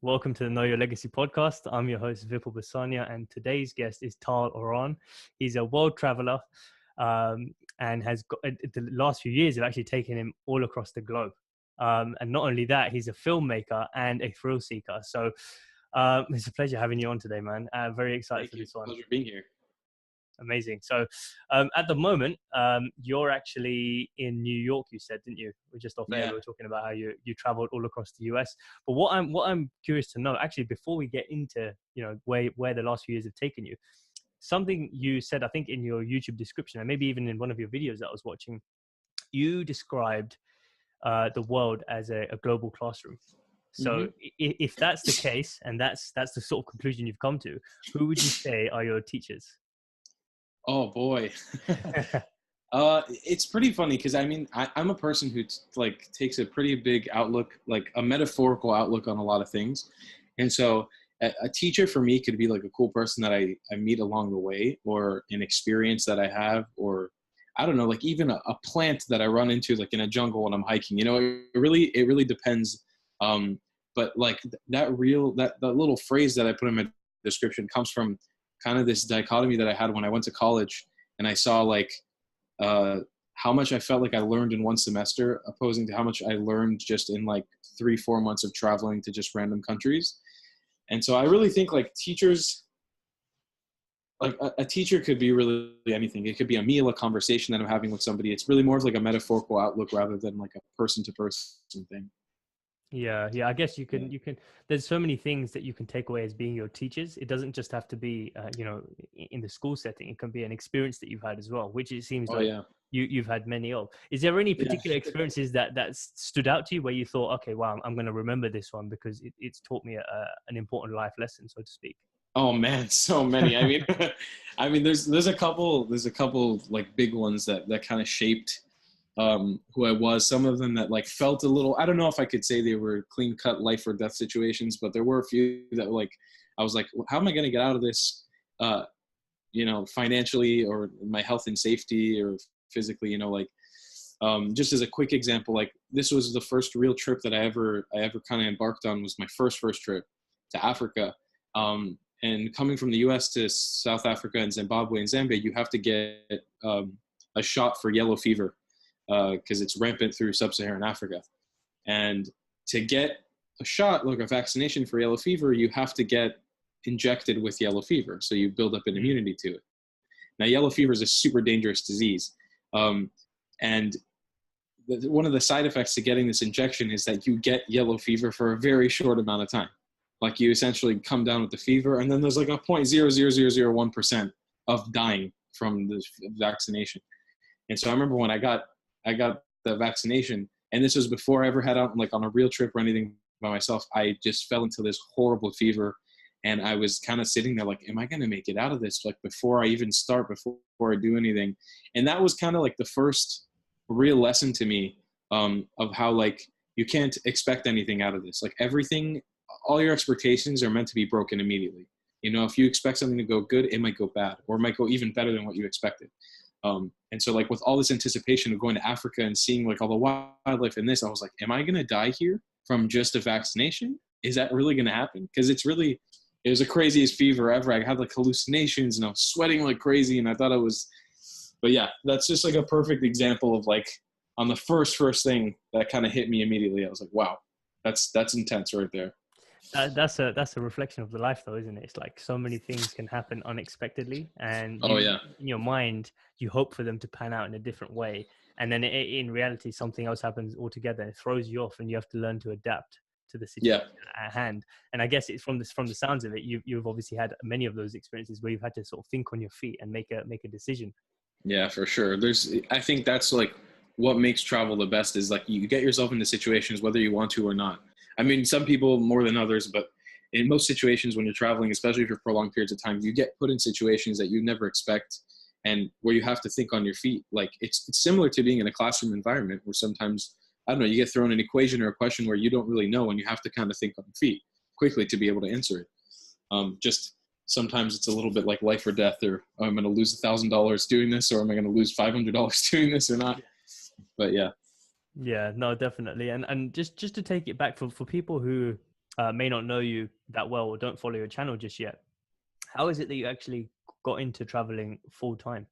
Welcome to the Know Your Legacy podcast. I'm your host, Vipul Basania, and today's guest is Tal Oran. He's a world traveler and has got, the last few years have actually taken him all across the globe. And not only that, he's a filmmaker and a thrill seeker. So it's a pleasure having you on today, man. Very excited for this one. Pleasure being here. Amazing. So at the moment, you're actually in New York, you said, didn't you? We're just off air. We were talking about how you traveled all across the US. But what I'm curious to know, actually, before we get into, where the last few years have taken you, something you said, I think in your YouTube description, and maybe even in one of your videos that I was watching, you described the world as a global classroom. So if that's the case, and that's the sort of conclusion you've come to, who would you say are your teachers? Oh boy. It's pretty funny because I'm a person who takes a pretty big outlook, like a metaphorical outlook on a lot of things. And so a teacher for me could be like a cool person that I meet along the way, or an experience that I have, or I don't know, like even a plant that I run into like in a jungle when I'm hiking, it really depends. But like that little phrase that I put in my description comes from kind of this dichotomy that I had when I went to college, and I saw how much I felt like I learned in one semester opposing to how much I learned just in like 3-4 months of traveling to just random countries. And so I really think like teachers, like a teacher could be really anything. It could be a meal, a conversation that I'm having with somebody. It's really more of like a metaphorical outlook rather than like a person to person thing. Yeah. I guess you can, there's so many things that you can take away as being your teachers. It doesn't just have to be, in the school setting. It can be an experience that you've had as well, which it seems you've had many of. Is there any particular experiences that stood out to you where you thought, okay, wow, I'm going to remember this one because it's taught me an important life lesson, so to speak? Oh man, so many. I mean, there's a couple like big ones that kind of shaped who I was. Some of them that like felt a little, I don't know if I could say they were clean cut life or death situations, but there were a few that like, I was like, how am I going to get out of this, financially, or my health and safety, or physically, just as a quick example, like this was the first real trip that I ever kind of embarked on. Was my first trip to Africa. And coming from the US to South Africa and Zimbabwe and Zambia, you have to get a shot for yellow fever, because it's rampant through sub-Saharan Africa. And to get a shot, like a vaccination for yellow fever, you have to get injected with yellow fever. So you build up an immunity to it. Now, yellow fever is a super dangerous disease. And one of the side effects to getting this injection is that you get yellow fever for a very short amount of time. Like you essentially come down with the fever, and then there's like a 0.00001% of dying from the vaccination. And so I remember when I got the vaccination, and this was before I ever had out like on a real trip or anything by myself, I just fell into this horrible fever. And I was kind of sitting there like, am I going to make it out of this? Like before I even start, before I do anything. And that was kind of like the first real lesson to me, of how like you can't expect anything out of this. Like everything, all your expectations are meant to be broken immediately. If you expect something to go good, it might go bad, or it might go even better than what you expected. And so like with all this anticipation of going to Africa and seeing like all the wildlife in this, I was like, am I going to die here from just a vaccination? Is that really going to happen? Because it was the craziest fever ever. I had like hallucinations and I was sweating like crazy, and I thought but yeah, that's just like a perfect example of like on the first thing that kind of hit me immediately. I was like, wow, that's intense right there. That's a reflection of the life though, isn't it? It's like so many things can happen unexpectedly, and in your mind you hope for them to pan out in a different way, and then in reality something else happens altogether. It throws you off, and you have to learn to adapt to the situation at hand. And I guess it's from the sounds of it, you've obviously had many of those experiences where you've had to sort of think on your feet and make a decision. Yeah, for sure. I think that's like what makes travel the best, is like you get yourself into situations whether you want to or not. I mean, some people more than others, but in most situations when you're traveling, especially for prolonged periods of time, you get put in situations that you never expect, and where you have to think on your feet. Like it's similar to being in a classroom environment where sometimes, I don't know, you get thrown an equation or a question where you don't really know, and you have to kind of think on your feet quickly to be able to answer it. Just sometimes it's a little bit like life or death, or I'm going to lose $1,000 doing this, or am I going to lose $500 doing this or not? But yeah. Yeah, no, definitely. And just to take it back for people who may not know you that well or don't follow your channel just yet, how is it that you actually got into traveling full time?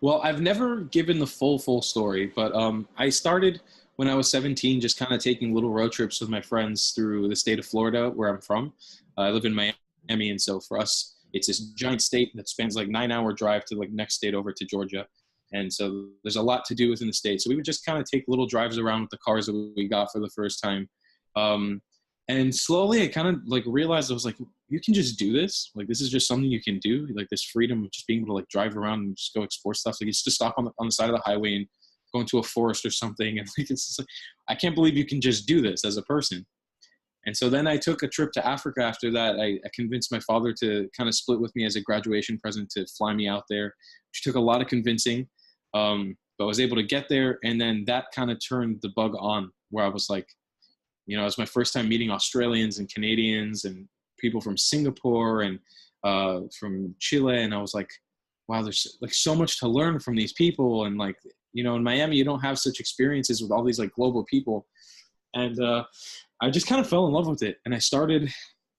Well, I've never given the full story, but I started when I was 17, just kind of taking little road trips with my friends through the state of Florida, where I'm from. I live in Miami, and so for us, it's this giant state that spans like 9-hour drive to like next state over to Georgia. And so there's a lot to do within the state. So we would just kind of take little drives around with the cars that we got for the first time. And slowly I kind of like realized, I was like, you can just do this. Like, this is just something you can do. Like this freedom of just being able to like drive around and just go explore stuff. Like, you just stop on the side of the highway and go into a forest or something. And like, it's just like, I can't believe you can just do this as a person. And so then I took a trip to Africa after that. I convinced my father to kind of split with me as a graduation present to fly me out there, which took a lot of convincing. But I was able to get there. And then that kind of turned the bug on, where I was like, you know, it was my first time meeting Australians and Canadians and people from Singapore and from Chile. And I was like, wow, there's like so much to learn from these people. And like, you know, in Miami, you don't have such experiences with all these like global people. And I just kind of fell in love with it. And I started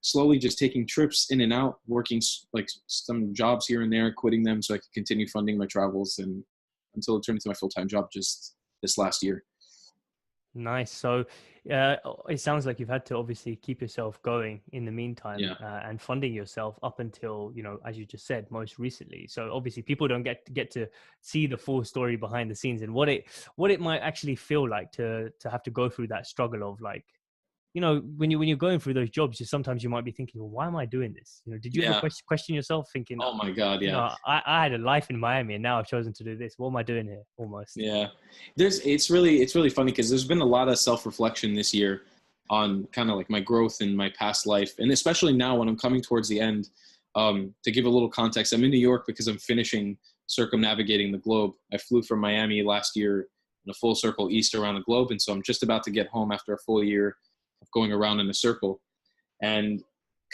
slowly just taking trips in and out, working like some jobs here and there, quitting them so I could continue funding my travels, and until it turned into my full-time job just this last year. Nice. So it sounds like you've had to obviously keep yourself going in the meantime, and funding yourself up until, you know, as you just said, most recently. So obviously people don't get to see the full story behind the scenes and what it might actually feel like to have to go through that struggle of, like, you know, when you're going through those jobs, sometimes you might be thinking, well, why am I doing this? You know, did you ever question yourself, thinking, oh my God, yeah, you know, I had a life in Miami and now I've chosen to do this. What am I doing here? Almost. Yeah, it's really funny because there's been a lot of self-reflection this year on kind of like my growth in my past life, and especially now when I'm coming towards the end. To give a little context, I'm in New York because I'm finishing circumnavigating the globe. I flew from Miami last year in a full circle east around the globe, and so I'm just about to get home after a full year of going around in a circle. And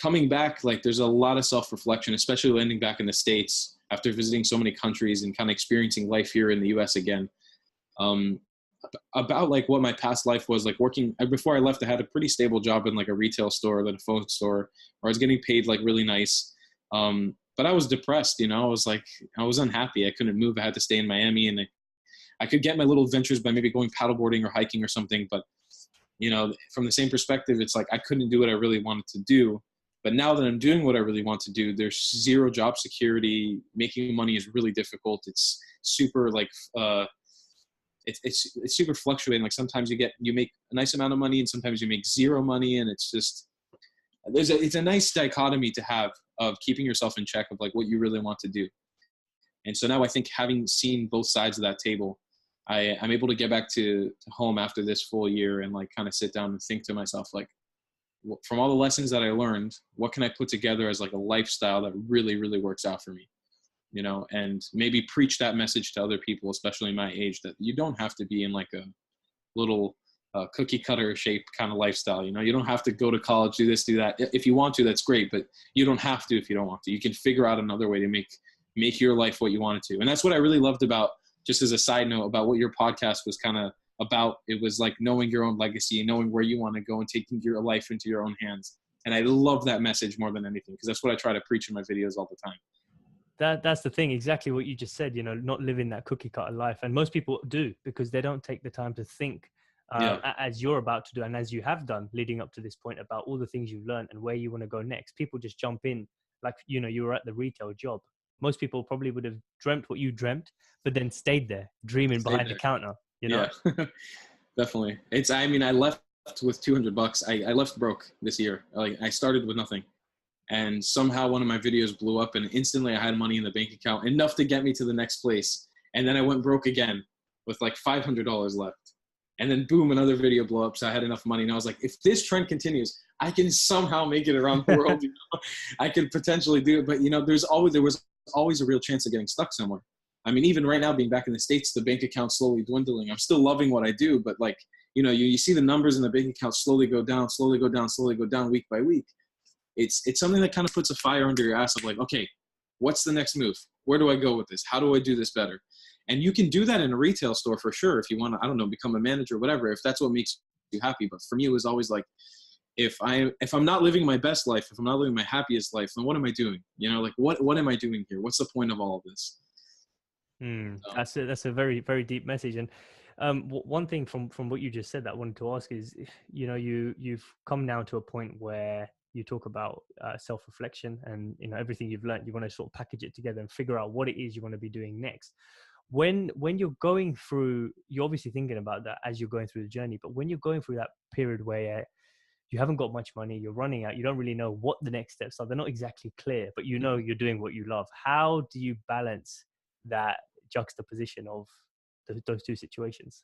coming back, like, there's a lot of self-reflection, especially landing back in the States after visiting so many countries and kind of experiencing life here in the US again. About like what my past life was like. Working before I left, I had a pretty stable job in like a retail store, then a phone store, where I was getting paid like really nice. But I was depressed, you know. I was unhappy. I couldn't move. I had to stay in Miami, and I could get my little adventures by maybe going paddleboarding or hiking or something. But, you know, from the same perspective, it's like I couldn't do what I really wanted to do. But now that I'm doing what I really want to do, there's zero job security. Making money is really difficult. It's super like it's super fluctuating. Like, sometimes you make a nice amount of money, and sometimes you make zero money, and it's just it's a nice dichotomy to have of keeping yourself in check of like what you really want to do. And so now I think, having seen both sides of that table, I'm able to get back to home after this full year and like kind of sit down and think to myself, like, from all the lessons that I learned, what can I put together as like a lifestyle that really, really works out for me, you know, and maybe preach that message to other people, especially my age, that you don't have to be in like a little cookie cutter shaped kind of lifestyle. You know, you don't have to go to college, do this, do that. If you want to, that's great, but you don't have to if you don't want to. You can figure out another way to make your life what you want it to. And that's what I really loved about, just as a side note, about what your podcast was kind of about. It was like knowing your own legacy and knowing where you want to go and taking your life into your own hands. And I love that message more than anything, because that's what I try to preach in my videos all the time. That's the thing, exactly what you just said, you know, not living that cookie cutter life. And most people do, because they don't take the time to think as you're about to do, and as you have done leading up to this point, about all the things you've learned and where you want to go next. People just jump in, like, you know, you were at the retail job. Most people probably would have dreamt what you dreamt, but then stayed there dreaming behind the counter, you know? Yeah, definitely. I left with $200. I left broke this year. Like, I started with nothing. And somehow one of my videos blew up, and instantly I had money in the bank account, enough to get me to the next place. And then I went broke again with like $500 left. And then boom, another video blew up. So I had enough money, and I was like, if this trend continues, I can somehow make it around the world. You know? I could potentially do it. But, you know, there was always a real chance of getting stuck somewhere. I mean, even right now, being back in the States, the bank account slowly dwindling. I'm still loving what I do, but like, you know, you see the numbers in the bank account slowly go down week by week. It's something that kind of puts a fire under your ass of like, okay, what's the next move? Where do I go with this? How do I do this better? And you can do that in a retail store for sure. If you want to, I don't know, become a manager or whatever, if that's what makes you happy. But for me, it was always like, if I'm not living my best life, if I'm not living my happiest life, then what am I doing? You know, like what am I doing here? What's the point of all of this? That's a very, very deep message. And one thing from what you just said that I wanted to ask is, you know, you've come now to a point where you talk about self-reflection, and you know everything you've learned, you want to sort of package it together and figure out what it is you want to be doing next. When you're going through, you're obviously thinking about that as you're going through the journey, but when you're going through that period where you haven't got much money, you're running out, you don't really know what the next steps are, they're not exactly clear, but you know you're doing what you love. How do you balance that juxtaposition of those two situations?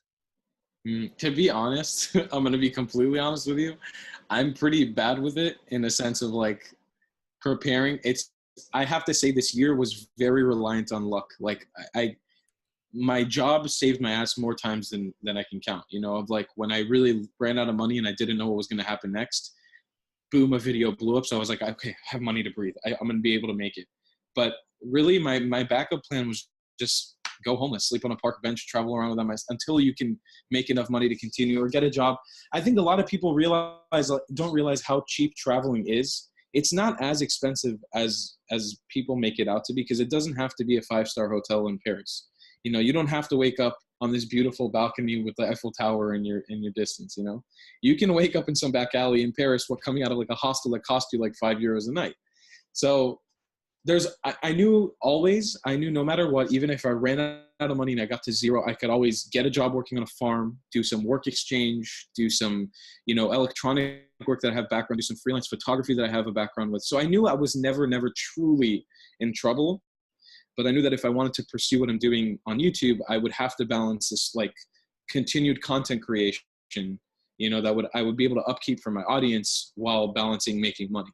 To be honest, I'm going to be completely honest with you. I'm pretty bad with it in a sense of like preparing. I have to say this year was very reliant on luck. Like my job saved my ass more times than I can count, you know, of like when I really ran out of money and I didn't know what was going to happen next, boom, a video blew up. So I was like, okay, I have money to breathe. I'm going to be able to make it. But really my backup plan was just go homeless, sleep on a park bench, travel around with them until you can make enough money to continue or get a job. I think a lot of people don't realize how cheap traveling is. It's not as expensive as people make it out to be, because it doesn't have to be a 5-star hotel in Paris. You know, you don't have to wake up on this beautiful balcony with the Eiffel Tower in your distance. You know, you can wake up in some back alley in Paris, coming out of like a hostel that cost you like €5 a night. So I knew no matter what, even if I ran out of money and I got to zero, I could always get a job working on a farm, do some work exchange, do some, you know, electronic work that I have background, do some freelance photography that I have a background with. So I knew I was never truly in trouble. But I knew that if I wanted to pursue what I'm doing on YouTube, I would have to balance this like continued content creation, you know, I would be able to upkeep for my audience while balancing making money.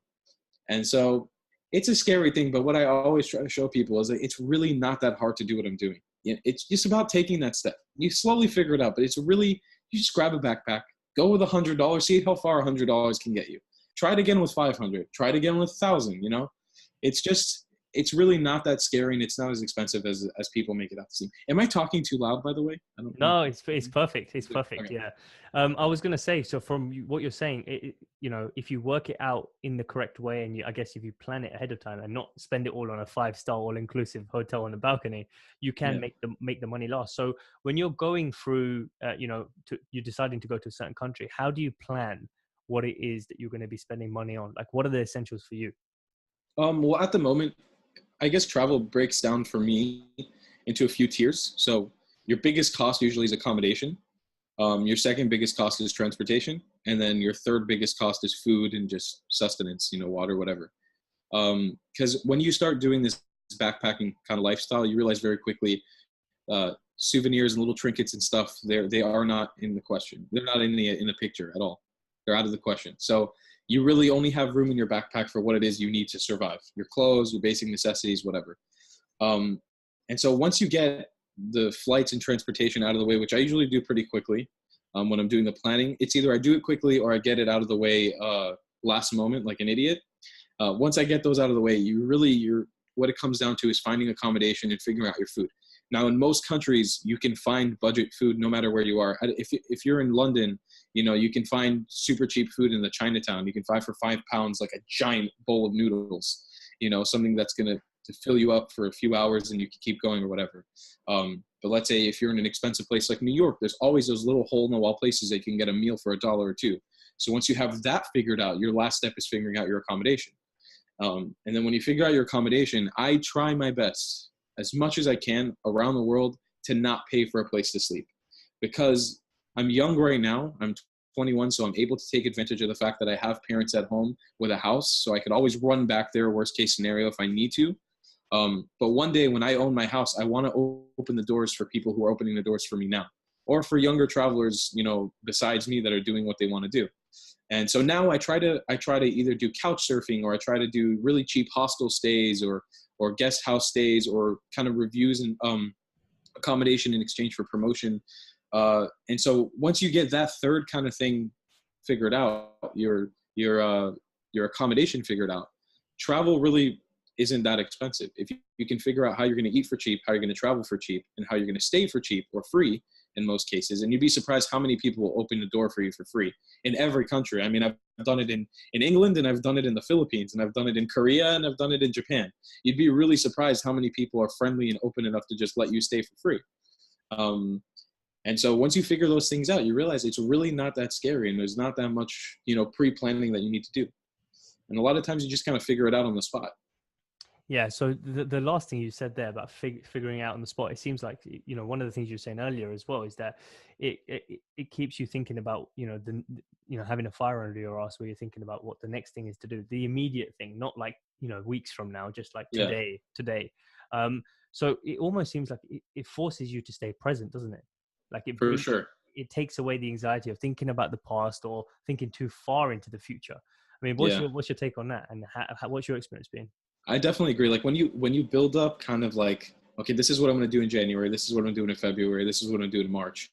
And so it's a scary thing, but what I always try to show people is that it's really not that hard to do what I'm doing. It's just about taking that step. You slowly figure it out, but you just grab a backpack, go with $100, see how far $100 can get you. Try it again with 500, try it again with 1,000, you know? It's really not that scary, and it's not as expensive as people make it out to seem. Am I talking too loud, by the way? I don't know. No, it's perfect. It's perfect. Okay. Yeah. I was going to say, so from what you're saying, you know, if you work it out in the correct way, and I guess if you plan it ahead of time and not spend it all on a 5-star all-inclusive hotel on the balcony, you can make the money last. So when you're going through, you know, you're deciding to go to a certain country, how do you plan what it is that you're going to be spending money on? Like, what are the essentials for you? Well, at the moment, I guess travel breaks down for me into a few tiers. So your biggest cost usually is accommodation. Your second biggest cost is transportation. And then your third biggest cost is food and just sustenance, you know, water, whatever. Because when you start doing this backpacking kind of lifestyle, you realize very quickly souvenirs and little trinkets and stuff, they are not in the question. They're not in the picture at all. They're out of the question. So you really only have room in your backpack for what it is you need to survive. Your clothes, your basic necessities, whatever. And so once you get the flights and transportation out of the way, which I usually do pretty quickly when I'm doing the planning, it's either I do it quickly or I get it out of the way last moment like an idiot. Once I get those out of the way, what it comes down to is finding accommodation and figuring out your food. Now, in most countries, you can find budget food no matter where you are. If you're in London, you know, you can find super cheap food in the Chinatown. You can buy for £5 like a giant bowl of noodles, you know, something that's going to fill you up for a few hours and you can keep going or whatever. But let's say if you're in an expensive place like New York, there's always those little hole-in-the-wall places that you can get a meal for $1 or $2. So once you have that figured out, your last step is figuring out your accommodation. And then when you figure out your accommodation, I try my best as much as I can around the world to not pay for a place to sleep, because I'm young right now. I'm 21, so I'm able to take advantage of the fact that I have parents at home with a house, so I could always run back there, worst case scenario, if I need to. But one day when I own my house, I want to open the doors for people who are opening the doors for me now, or for younger travelers, you know, besides me that are doing what they want to do. And so now I try to either do couch surfing, or I try to do really cheap hostel stays or guest house stays, or kind of reviews and accommodation in exchange for promotion. And so once you get that third kind of thing figured out, your accommodation figured out, travel really isn't that expensive. If you can figure out how you're going to eat for cheap, how you're going to travel for cheap, and how you're going to stay for cheap or free, in most cases. And you'd be surprised how many people will open the door for you for free in every country. I mean, I've done it in England, and I've done it in the Philippines, and I've done it in Korea, and I've done it in Japan. You'd be really surprised how many people are friendly and open enough to just let you stay for free. And so once you figure those things out, you realize it's really not that scary, and there's not that much, pre-planning that you need to do. And a lot of times you just kind of figure it out on the spot. Yeah. So the last thing you said there about figuring out on the spot, it seems like, one of the things you were saying earlier as well is that it keeps you thinking about, having a fire under your ass where you're thinking about what the next thing is to do, the immediate thing, not like, weeks from now, just like today. So it almost seems like it forces you to stay present, doesn't it? Like For sure. It takes away the anxiety of thinking about the past or thinking too far into the future. I mean, what's your take on that, and what's your experience been? I definitely agree. Like when you build up kind of like, okay, this is what I'm going to do in January. This is what I'm doing in February. This is what I'm doing in March.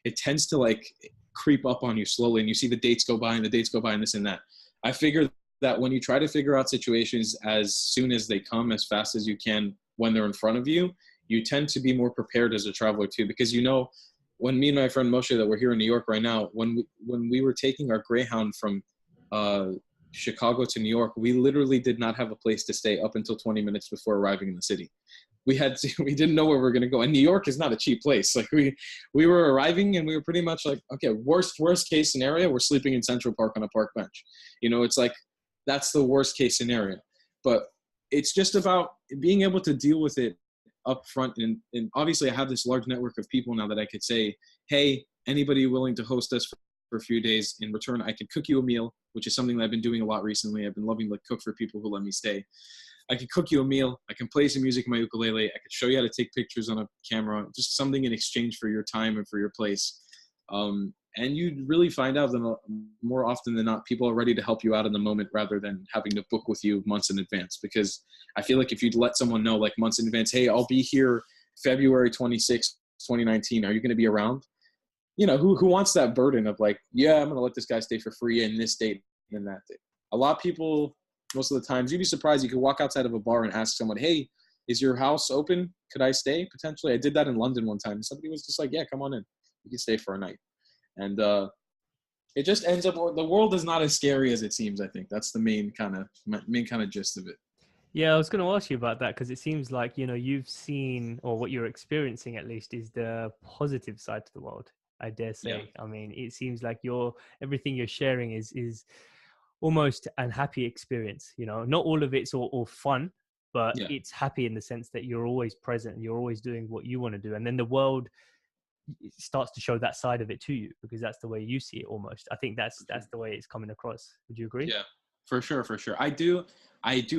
It tends to like creep up on you slowly, and you see the dates go by and the dates go by and this and that. I figure that when you try to figure out situations as soon as they come, as fast as you can when they're in front of you, you tend to be more prepared as a traveler too. Because when me and my friend Moshe that we're here in New York right now, when we were taking our Greyhound from Chicago to New York, we literally did not have a place to stay up until 20 minutes before arriving in the city. We didn't know where we were going to go. And New York is not a cheap place. Like we were arriving and we were pretty much like, okay, worst case scenario, we're sleeping in Central Park on a park bench. It's like, that's the worst case scenario. But it's just about being able to deal with it up front. And obviously I have this large network of people now that I could say, hey, anybody willing to host us for a few days? In return, I could cook you a meal, which is something that I've been doing a lot recently. I've been loving to cook for people who let me stay. I could cook you a meal. I can play some music on my ukulele. I could show you how to take pictures on a camera, just something in exchange for your time and for your place. And you really find out that more often than not, people are ready to help you out in the moment rather than having to book with you months in advance. Because I feel like if you'd let someone know like months in advance, hey, I'll be here February 26th, 2019. Are you going to be around? Who wants that burden of like, yeah, I'm going to let this guy stay for free in this date and that date. A lot of people, most of the times, you'd be surprised. You could walk outside of a bar and ask someone, hey, is your house open? Could I stay potentially? I did that in London one time. Somebody was just like, yeah, come on in. You can stay for a night. And it just ends up, the world is not as scary as it seems, I think. That's the main kind of gist of it. Yeah, I was going to ask you about that because it seems like, you've seen, or what you're experiencing at least, is the positive side to the world, I dare say. Yeah. I mean, it seems like everything you're sharing is almost an happy experience. Not all of it's all fun, but it's happy in the sense that you're always present and you're always doing what you want to do. And then the world starts to show that side of it to you because that's the way you see it almost. I think that's the way it's coming across. Would you agree? Yeah, for sure. I do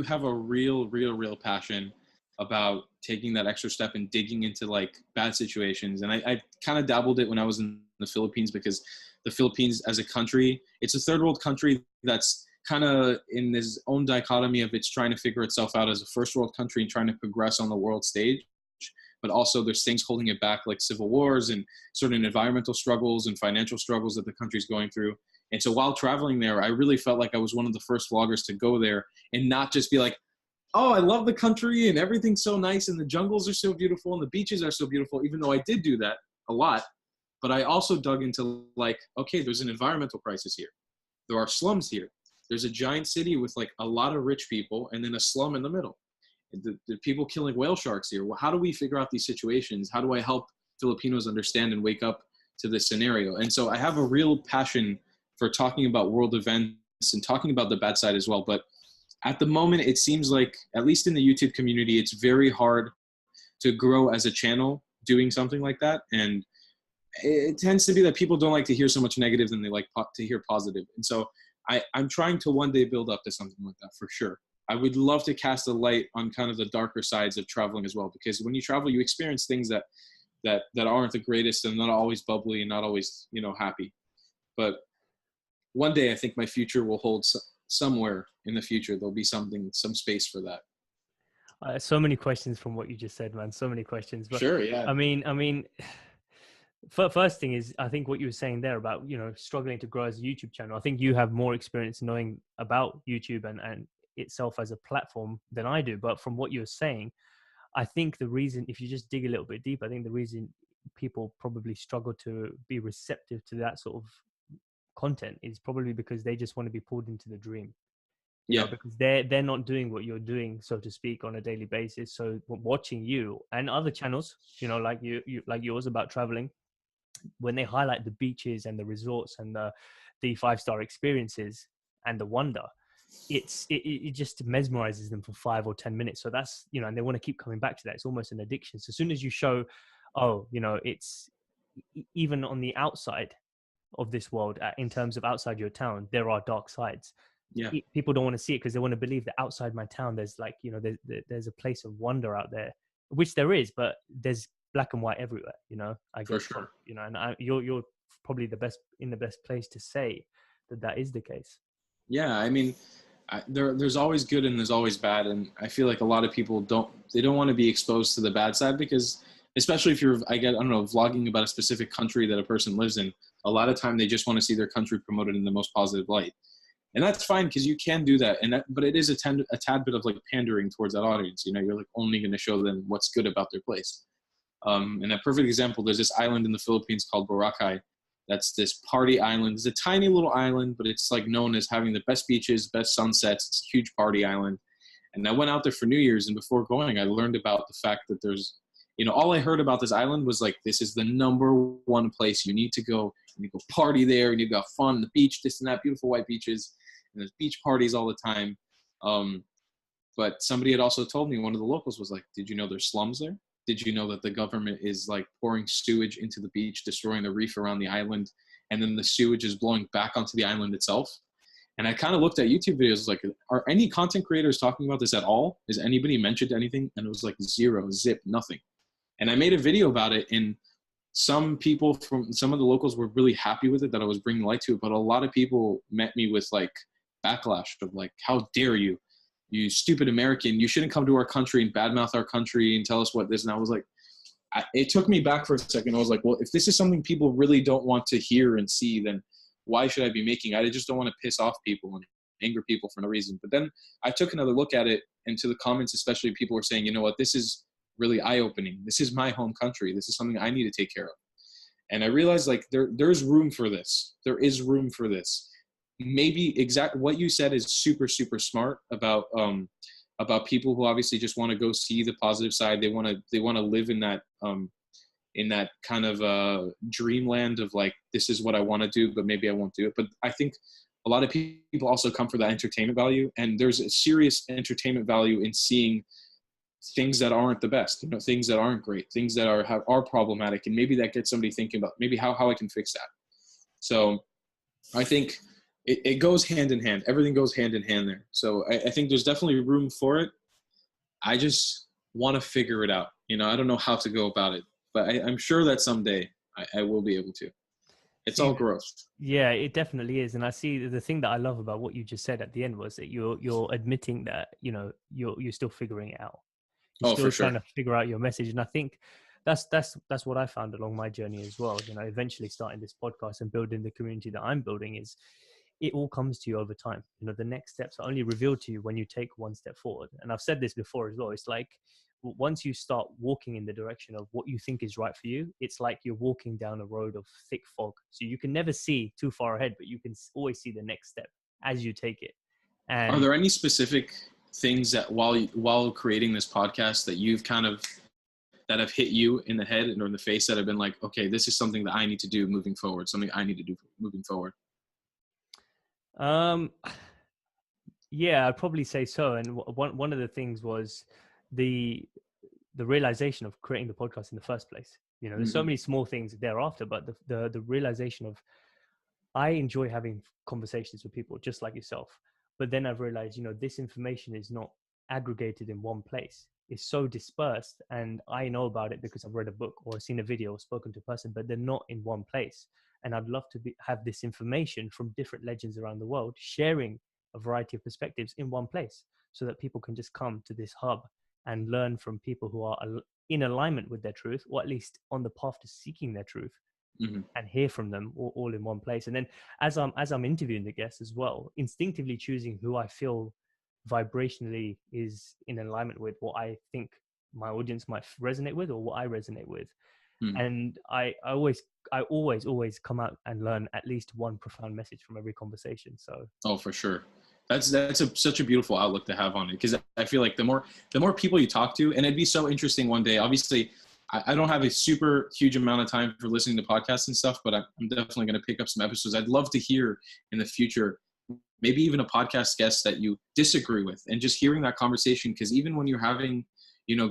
have a real passion about taking that extra step and digging into like bad situations. And I kind of dabbled it when I was in the Philippines, because the Philippines as a country, it's a third world country that's kind of in this own dichotomy of it's trying to figure itself out as a first world country and trying to progress on the world stage. But also there's things holding it back, like civil wars and certain environmental struggles and financial struggles that the country's going through. And so while traveling there, I really felt like I was one of the first vloggers to go there and not just be like, oh, I love the country and everything's so nice and the jungles are so beautiful and the beaches are so beautiful, even though I did do that a lot. But I also dug into like, okay, there's an environmental crisis here. There are slums here. There's a giant city with like a lot of rich people and then a slum in the middle. The people killing whale sharks here. Well, how do we figure out these situations? How do I help Filipinos understand and wake up to this scenario? And so I have a real passion for talking about world events and talking about the bad side as well. But at the moment, it seems like, at least in the YouTube community, it's very hard to grow as a channel doing something like that. And it tends to be that people don't like to hear so much negative than they like to hear positive. And so I'm trying to one day build up to something like that for sure. I would love to cast a light on kind of the darker sides of traveling as well, because when you travel, you experience things that aren't the greatest and not always bubbly and not always, happy. But one day I think my future will hold somewhere in the future. There'll be some space for that. So many questions from what you just said, man. So many questions. But sure. Yeah. I mean, first thing is, I think what you were saying there about, struggling to grow as a YouTube channel. I think you have more experience knowing about YouTube and itself as a platform than I do. But from what you're saying, I think the reason, if you just dig a little bit deeper, I think the reason people probably struggle to be receptive to that sort of content is probably because they just want to be pulled into the dream, you know, because they're not doing what you're doing, so to speak, on a daily basis. So watching you and other channels, you know, like you like yours about traveling, when they highlight the beaches and the resorts and the 5-star experiences and the wonder, it just mesmerizes them for 5 or 10 minutes. So that's, you know, and they want to keep coming back to that. It's almost an addiction. So as soon as you show, oh, you know, it's even on the outside of this world, in terms of outside your town, there are dark sides. People don't want to see it because they want to believe that outside my town there's, like, you know, there's a place of wonder out there, which there is, but there's black and white everywhere, you know, I guess. For sure. You know, and you're probably the best place to say that is the case. Yeah, I mean, there's always good and there's always bad, and I feel like a lot of people don't want to be exposed to the bad side, because especially if you're, I don't know, vlogging about a specific country that a person lives in, a lot of time they just want to see their country promoted in the most positive light. And that's fine, because you can do that, but it is a tad bit of like pandering towards that audience. You know, you're like only going to show them what's good about their place. And a perfect example, there's this island in the Philippines called Boracay. That's this party island. It's a tiny little island, but it's like known as having the best beaches, best sunsets. It's a huge party island. And I went out there for New Year's, and before going, I learned about the fact that there's, you know, all I heard about this island was like, this is the #1 place you need to go. You need to go party there, and you got fun, the beach, this and that, beautiful white beaches, and there's beach parties all the time. But somebody had also told me, one of the locals was like, did you know there's slums there? Did you know that the government is like pouring sewage into the beach, destroying the reef around the island, and then the sewage is blowing back onto the island itself? And I kind of looked at YouTube videos like, are any content creators talking about this at all? Has anybody mentioned anything? And it was like zero, zip, nothing. And I made a video about it, and some people from some of the locals were really happy with it, that I was bringing light to it. But a lot of people met me with like backlash of like, how dare you? You stupid American, you shouldn't come to our country and badmouth our country and tell us what this. And I was like, it took me back for a second. I was like, well, if this is something people really don't want to hear and see, then why should I be making it? I just don't want to piss off people and anger people for no reason. But then I took another look at it, and to the comments, especially, people were saying, you know what, this is really eye-opening. This is my home country. This is something I need to take care of. And I realized like there's room for this. There is room for this. Maybe exactly what you said is super, super smart about people who obviously just want to go see the positive side. They want to live in that kind of dreamland of like, this is what I want to do, but maybe I won't do it. But I think a lot of people also come for that entertainment value, and there's a serious entertainment value in seeing things that aren't the best, you know, things that aren't great, things that are problematic, and maybe that gets somebody thinking about maybe how I can fix that. So I think it goes hand in hand. Everything goes hand in hand there. So I think there's definitely room for it. I just want to figure it out. You know, I don't know how to go about it, but I'm sure that someday I will be able to. It's all growth. Yeah, it definitely is. And I see the thing that I love about what you just said at the end was that you're admitting that, you know, you're still figuring it out. You're still trying to figure out your message. And I think that's what I found along my journey as well. You know, eventually starting this podcast and building the community that I'm building, is it all comes to you over time. You know, the next steps are only revealed to you when you take one step forward. And I've said this before as well. It's like, once you start walking in the direction of what you think is right for you, it's like you're walking down a road of thick fog. So you can never see too far ahead, but you can always see the next step as you take it. And are there any specific things that while creating this podcast that you've that have hit you in the head or in the face that have been like, okay, this is something that I need to do moving forward, something I need to do moving forward? Yeah, I'd probably say so. And one of the things was the realization of creating the podcast in the first place. You know, there's so many small things thereafter, but the realization of, I enjoy having conversations with people just like yourself. But then I've realized, you know, this information is not aggregated in one place. It's so dispersed, and I know about it because I've read a book or seen a video or spoken to a person, but they're not in one place. And I'd love to have this information from different legends around the world, sharing a variety of perspectives in one place, so that people can just come to this hub and learn from people who are in alignment with their truth, or at least on the path to seeking their truth, and hear from them all in one place. And then as I'm interviewing the guests as well, instinctively choosing who I feel vibrationally is in alignment with what I think my audience might resonate with, or what I resonate with. Hmm. And I always come out and learn at least one profound message from every conversation. So Oh, for sure. Such a beautiful outlook to have on it, because I feel like the more people you talk to, and it'd be so interesting one day. Obviously, I don't have a super huge amount of time for listening to podcasts and stuff, but I'm definitely going to pick up some episodes. I'd love to hear in the future, maybe even a podcast guest that you disagree with, and just hearing that conversation. Because even when you're having,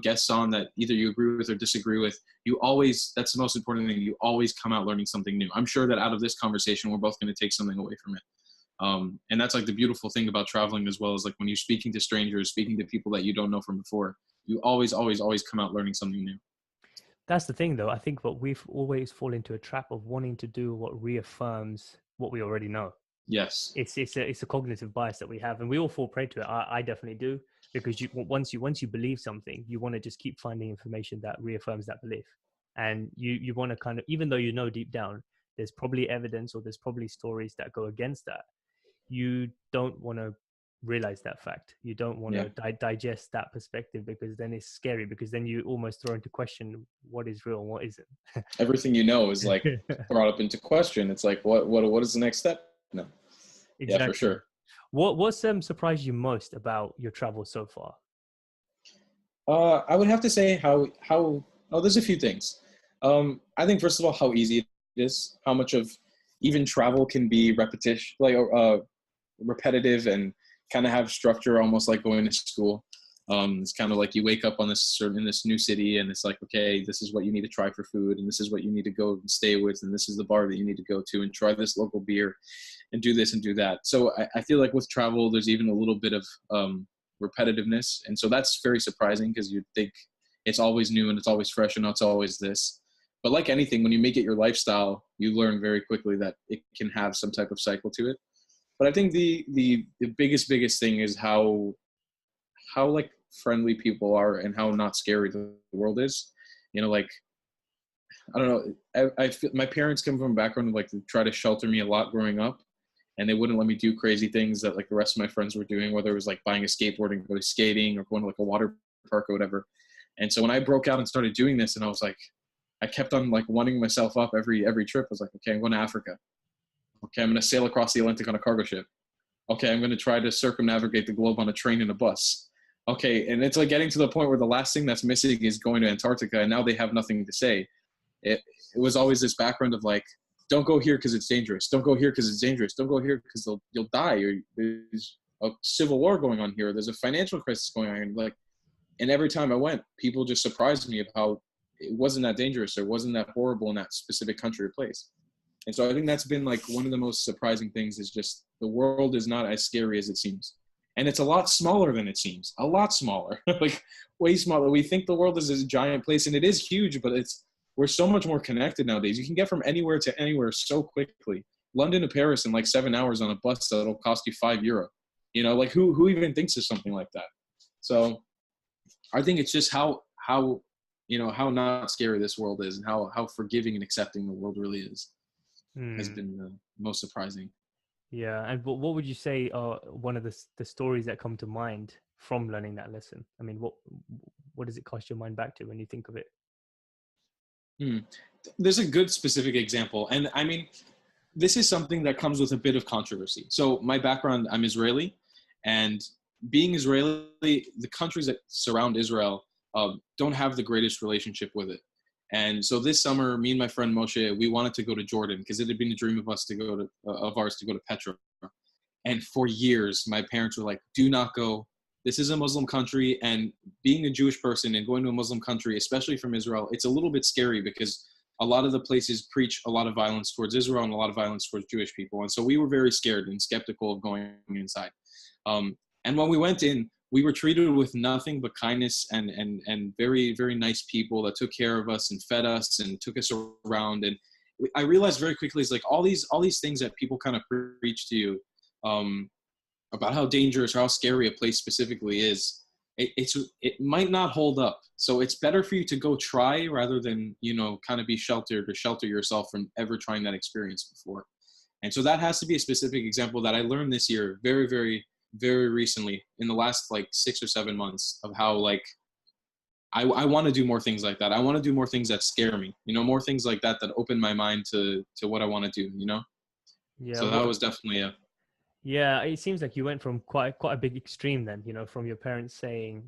guests on that either you agree with or disagree with, you always, that's the most important thing. You always come out learning something new. I'm sure that out of this conversation, we're both going to take something away from it. And that's like the beautiful thing about traveling, as well as like when you're speaking to strangers, speaking to people that you don't know from before, you always come out learning something new. that's the thing, though. I think what we've always fall into a trap of wanting to do what reaffirms what we already know. Yes. It's a cognitive bias that we have, and we all fall prey to it. I definitely do, because once you believe something, you want to just keep finding information that reaffirms that belief, and you want to kind of, even though deep down there's probably evidence or there's probably stories that go against that, you don't want to realize that fact. You don't want Yeah. to digest that perspective, because then it's scary, because then you almost throw into question what is real and what isn't. Everything is like brought up into question. It's like, what is the next step? No. Yeah, for Exactly. sure. What's surprised you most about your travel so far? I would have to say oh, there's a few things. I think first of all, how easy it is, how much of even travel can be repetitive and kind of have structure, almost like going to school. It's kind of like you wake up on in this new city, and it's like, okay, this is what you need to try for food, and this is what you need to go and stay with, and this is the bar that you need to go to and try this local beer and do this and do that. So I feel like with travel, there's even a little bit of repetitiveness. And so that's very surprising, because you'd think it's always new and it's always fresh and it's always this. But like anything, when you make it your lifestyle, you learn very quickly that it can have some type of cycle to it. But I think the biggest thing is how like friendly people are and how not scary the world is. Like, I don't know. I feel my parents come from a background of like to try to shelter me a lot growing up, and they wouldn't let me do crazy things that like the rest of my friends were doing, whether it was like buying a skateboard and go skating or going to like a water park or whatever. And so when I broke out and started doing this, and I was like, I kept on like wanting myself up every trip. I was like, okay, I'm going to Africa. Okay, I'm going to sail across the Atlantic on a cargo ship. Okay, I'm going to try to circumnavigate the globe on a train and a bus. Okay, and it's like getting to the point where the last thing that's missing is going to Antarctica, and now they have nothing to say. It was always this background of like, don't go here because it's dangerous. Don't go here because it's dangerous. Don't go here because you'll die. Or there's a civil war going on here. There's a financial crisis going on. Like, and every time I went, people just surprised me of how it wasn't that dangerous or wasn't that horrible in that specific country or place. And so I think that's been like one of the most surprising things, is just the world is not as scary as it seems. And it's a lot smaller than it seems. A lot smaller, like way smaller. We think the world is a giant place, and it is huge, but we're so much more connected nowadays. You can get from anywhere to anywhere so quickly. London to Paris in like 7 hours on a bus that'll cost you €5. Like who even thinks of something like that? So I think it's just how how not scary this world is, and how forgiving and accepting the world really is, has been the most surprising. Yeah, and what would you say are one of the stories that come to mind from learning that lesson? I mean, what does it cast your mind back to when you think of it? There's a good specific example, and I mean, this is something that comes with a bit of controversy. So my background, I'm Israeli, and being Israeli, the countries that surround Israel don't have the greatest relationship with it. And so this summer, me and my friend Moshe, we wanted to go to Jordan, because it had been a dream of ours to go to Petra. And for years, my parents were like, do not go. This is a Muslim country. And being a Jewish person and going to a Muslim country, especially from Israel, it's a little bit scary, because a lot of the places preach a lot of violence towards Israel and a lot of violence towards Jewish people. And so we were very scared and skeptical of going inside. And when we went in, we were treated with nothing but kindness and very, very nice people that took care of us and fed us and took us around. And I realized very quickly, it's like all these things that people kind of preach to you about how dangerous or how scary a place specifically is, it might not hold up. So it's better for you to go try rather than, kind of be sheltered or shelter yourself from ever trying that experience before. And so that has to be a specific example that I learned this year, very, very, very recently, in the last like 6 or 7 months, of how like I want to do more things like that. I want to do more things that scare me, more things like that open my mind to what I want to do. Yeah. So that was definitely Yeah, it seems like you went from quite a big extreme then, from your parents saying,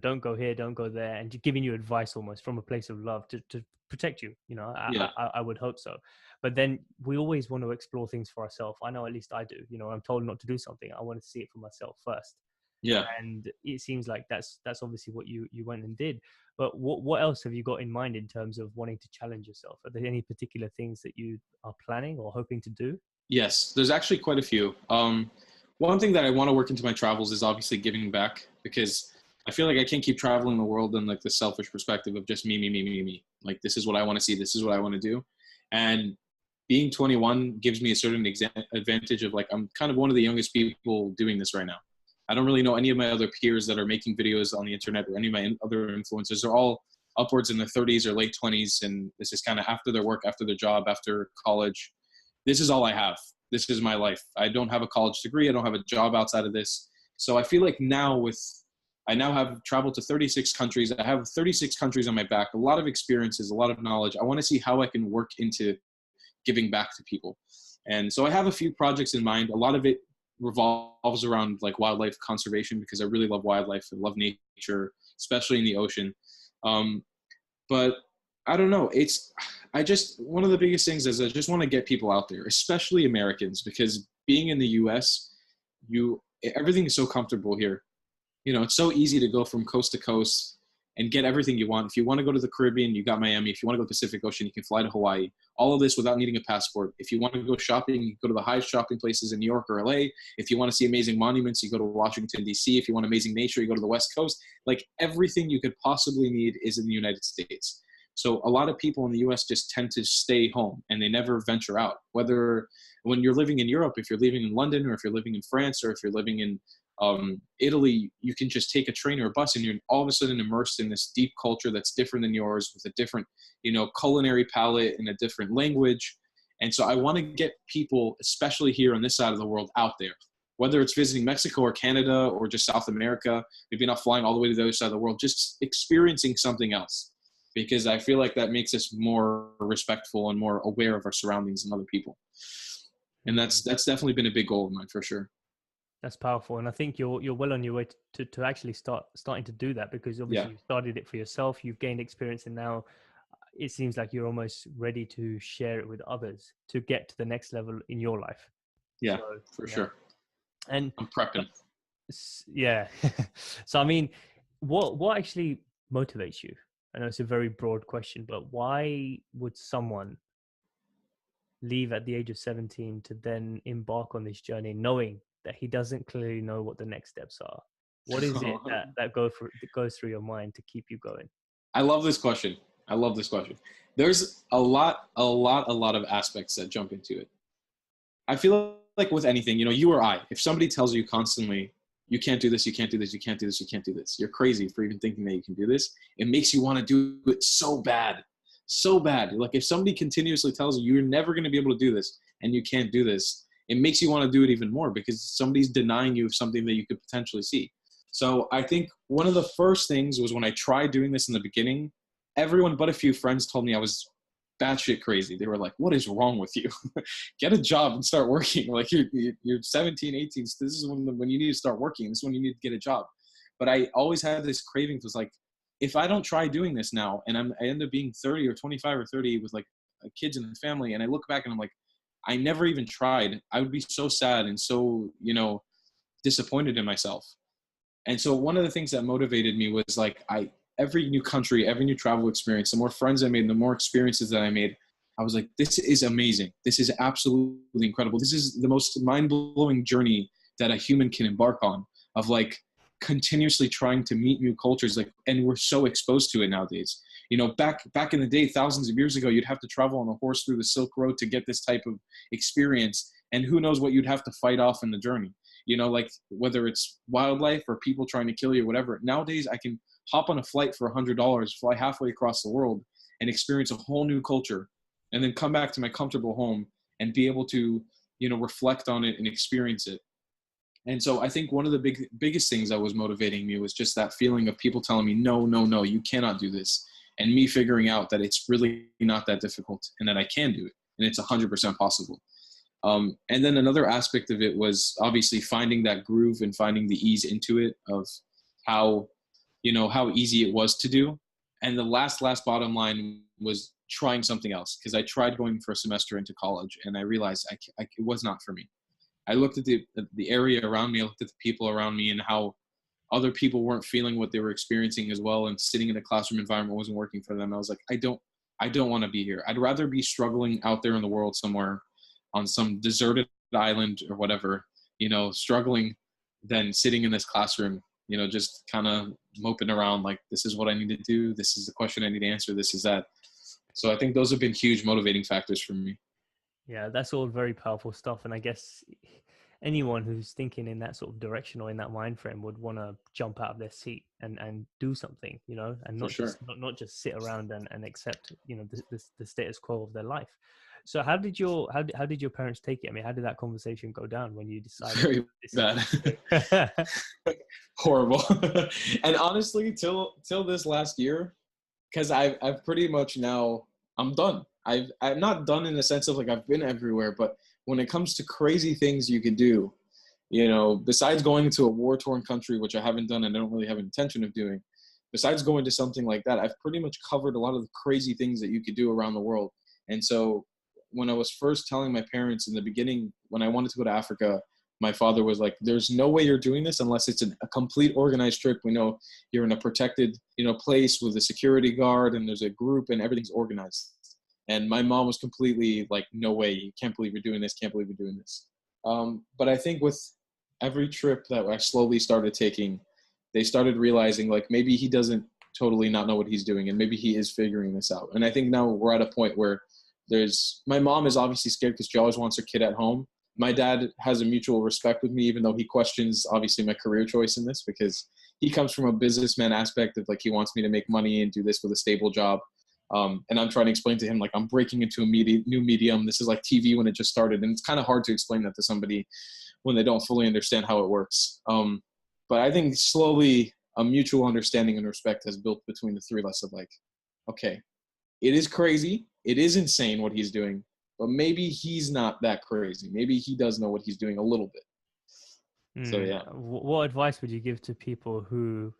don't go here, don't go there, and giving you advice almost from a place of love to protect you. yeah, I would hope so. But then we always want to explore things for ourselves. I know at least I do. I'm told not to do something. I want to see it for myself first. yeah. And it seems like that's obviously what you went and did. But what else have you got in mind in terms of wanting to challenge yourself? Are there any particular things that you are planning or hoping to do? Yes, there's actually quite a few. One thing that I want to work into my travels is obviously giving back, because I feel like I can't keep traveling the world in like the selfish perspective of just me, me, me, me, me. Like, this is what I want to see. This is what I want to do. And being 21 gives me a certain advantage of, like, I'm kind of one of the youngest people doing this right now. I don't really know any of my other peers that are making videos on the internet, or any of my other influencers. They're all upwards in their 30s or late 20s. And this is kind of after their work, after their job, after college. This is all I have. This is my life. I don't have a college degree. I don't have a job outside of this. So I feel like I now have traveled to 36 countries. I have 36 countries on my back, a lot of experiences, a lot of knowledge. I want to see how I can work into giving back to people. And so I have a few projects in mind. A lot of it revolves around like wildlife conservation, because I really love wildlife and love nature, especially in the ocean. But I don't know. One of the biggest things is I just want to get people out there, especially Americans, because being in the US, everything is so comfortable here. It's so easy to go from coast to coast and get everything you want. If you want to go to the Caribbean, you got Miami. If you want to go to the Pacific Ocean, you can fly to Hawaii. All of this without needing a passport. If you want to go shopping, you go to the highest shopping places in New York or LA. If you want to see amazing monuments, you go to Washington, D.C. If you want amazing nature, you go to the West Coast. Like, everything you could possibly need is in the United States. So a lot of people in the US just tend to stay home and they never venture out. Whether when you're living in Europe, if you're living in London, or if you're living in France, or if you're living in Italy, you can just take a train or a bus and you're all of a sudden immersed in this deep culture that's different than yours, with a different, culinary palette and a different language. And so I want to get people, especially here on this side of the world, out there, whether it's visiting Mexico or Canada or just South America, maybe not flying all the way to the other side of the world, just experiencing something else. Because I feel like that makes us more respectful and more aware of our surroundings and other people. And that's definitely been a big goal of mine, for sure. That's powerful, and I think you're well on your way to actually starting to do that, because obviously you started it for yourself, you've gained experience, and now it seems like you're almost ready to share it with others to get to the next level in your life. Yeah, for sure. And I'm prepping. Yeah. So I mean, what actually motivates you? I know it's a very broad question, but why would someone leave at the age of 17 to then embark on this journey, knowing that he doesn't clearly know what the next steps are? What is it that goes through your mind to keep you going? I love this question. There's a lot of aspects that jump into it. I feel like with anything, you or I, if somebody tells you constantly, you can't do this, you can't do this, you can't do this, you can't do this, you're crazy for even thinking that you can do this, it makes you want to do it so bad. So bad. Like, if somebody continuously tells you you're never going to be able to do this and you can't do this, it makes you want to do it even more, because somebody's denying you of something that you could potentially see. So I think one of the first things was when I tried doing this in the beginning, everyone but a few friends told me I was batshit crazy. They were like, what is wrong with you? Get a job and start working. Like, you're 17, 18. So this is when you need to start working. This is when you need to get a job. But I always had this craving. It was like, if I don't try doing this now, and I end up being 30 or 25 or 30 with like kids and a family, and I look back and I'm like, I never even tried, I would be so sad and so, disappointed in myself. And so one of the things that motivated me was like, every new country, every new travel experience, the more friends I made, the more experiences that I made, I was like, this is amazing. This is absolutely incredible. This is the most mind-blowing journey that a human can embark on, of like continuously trying to meet new cultures. Like, and we're so exposed to it nowadays. Back in the day, thousands of years ago, you'd have to travel on a horse through the Silk Road to get this type of experience. And who knows what you'd have to fight off in the journey, like whether it's wildlife or people trying to kill you, whatever. Nowadays, I can hop on a flight for $100, fly halfway across the world and experience a whole new culture, and then come back to my comfortable home and be able to, reflect on it and experience it. And so I think one of the biggest things that was motivating me was just that feeling of people telling me, no, no, no, you cannot do this. And me figuring out that it's really not that difficult and that I can do it. And it's 100% possible. And then another aspect of it was obviously finding that groove and finding the ease into it of how, how easy it was to do. And the last bottom line was trying something else, because I tried going for a semester into college and I realized it was not for me. I looked at the area around me, I looked at the people around me and how other people weren't feeling what they were experiencing as well. And sitting in a classroom environment wasn't working for them. I was like, I don't want to be here. I'd rather be struggling out there in the world somewhere on some deserted island or whatever, struggling, than sitting in this classroom, just kind of moping around like, this is what I need to do. This is the question I need to answer. This is that. So I think those have been huge motivating factors for me. Yeah, that's all very powerful stuff. And I guess anyone who's thinking in that sort of direction or in that mind frame would want to jump out of their seat and do something, and For not sure. just not just sit around and accept, the status quo of their life. So how did your parents take it? I mean, how did that conversation go down when you decided? Very bad. Horrible. And honestly, till this last year, because I've pretty much now, I'm done. I'm not done in the sense of like I've been everywhere, but when it comes to crazy things you could do, besides going to a war-torn country, which I haven't done and I don't really have an intention of doing, besides going to something like that, I've pretty much covered a lot of the crazy things that you could do around the world. And so when I was first telling my parents in the beginning, when I wanted to go to Africa, my father was like, there's no way you're doing this unless it's a complete organized trip. We know you're in a protected, place with a security guard and there's a group and everything's organized. And my mom was completely like, no way, you can't believe you're doing this, can't believe you're doing this. But I think with every trip that I slowly started taking, they started realizing like maybe he doesn't totally not know what he's doing and maybe he is figuring this out. And I think now we're at a point where my mom is obviously scared because she always wants her kid at home. My dad has a mutual respect with me, even though he questions obviously my career choice in this, because he comes from a businessman aspect of like, he wants me to make money and do this with a stable job. And I'm trying to explain to him, like, I'm breaking into a new medium. This is like TV when it just started. And it's kind of hard to explain that to somebody when they don't fully understand how it works. But I think slowly a mutual understanding and respect has built between the three of us of like, okay, it is crazy. It is insane what he's doing, but maybe he's not that crazy. Maybe he does know what he's doing a little bit. So, yeah. What advice would you give to people who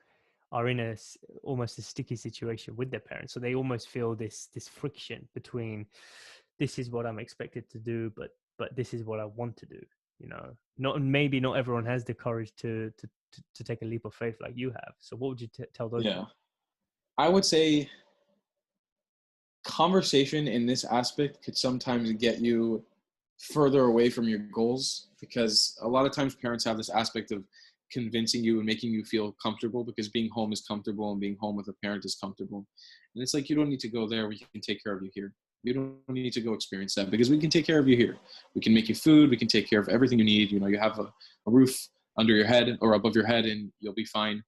are in almost a sticky situation with their parents? So they almost feel this friction between, this is what I'm expected to do, but this is what I want to do. Maybe not everyone has the courage to take a leap of faith like you have. So what would you tell those people? I would say conversation in this aspect could sometimes get you further away from your goals, because a lot of times parents have this aspect of convincing you and making you feel comfortable, because being home is comfortable and being home with a parent is comfortable. And it's like, you don't need to go there. We can take care of you here. You don't need to go experience that, because we can take care of you here. We can make you food. We can take care of everything you need. You have a roof under your head or above your head and you'll be fine.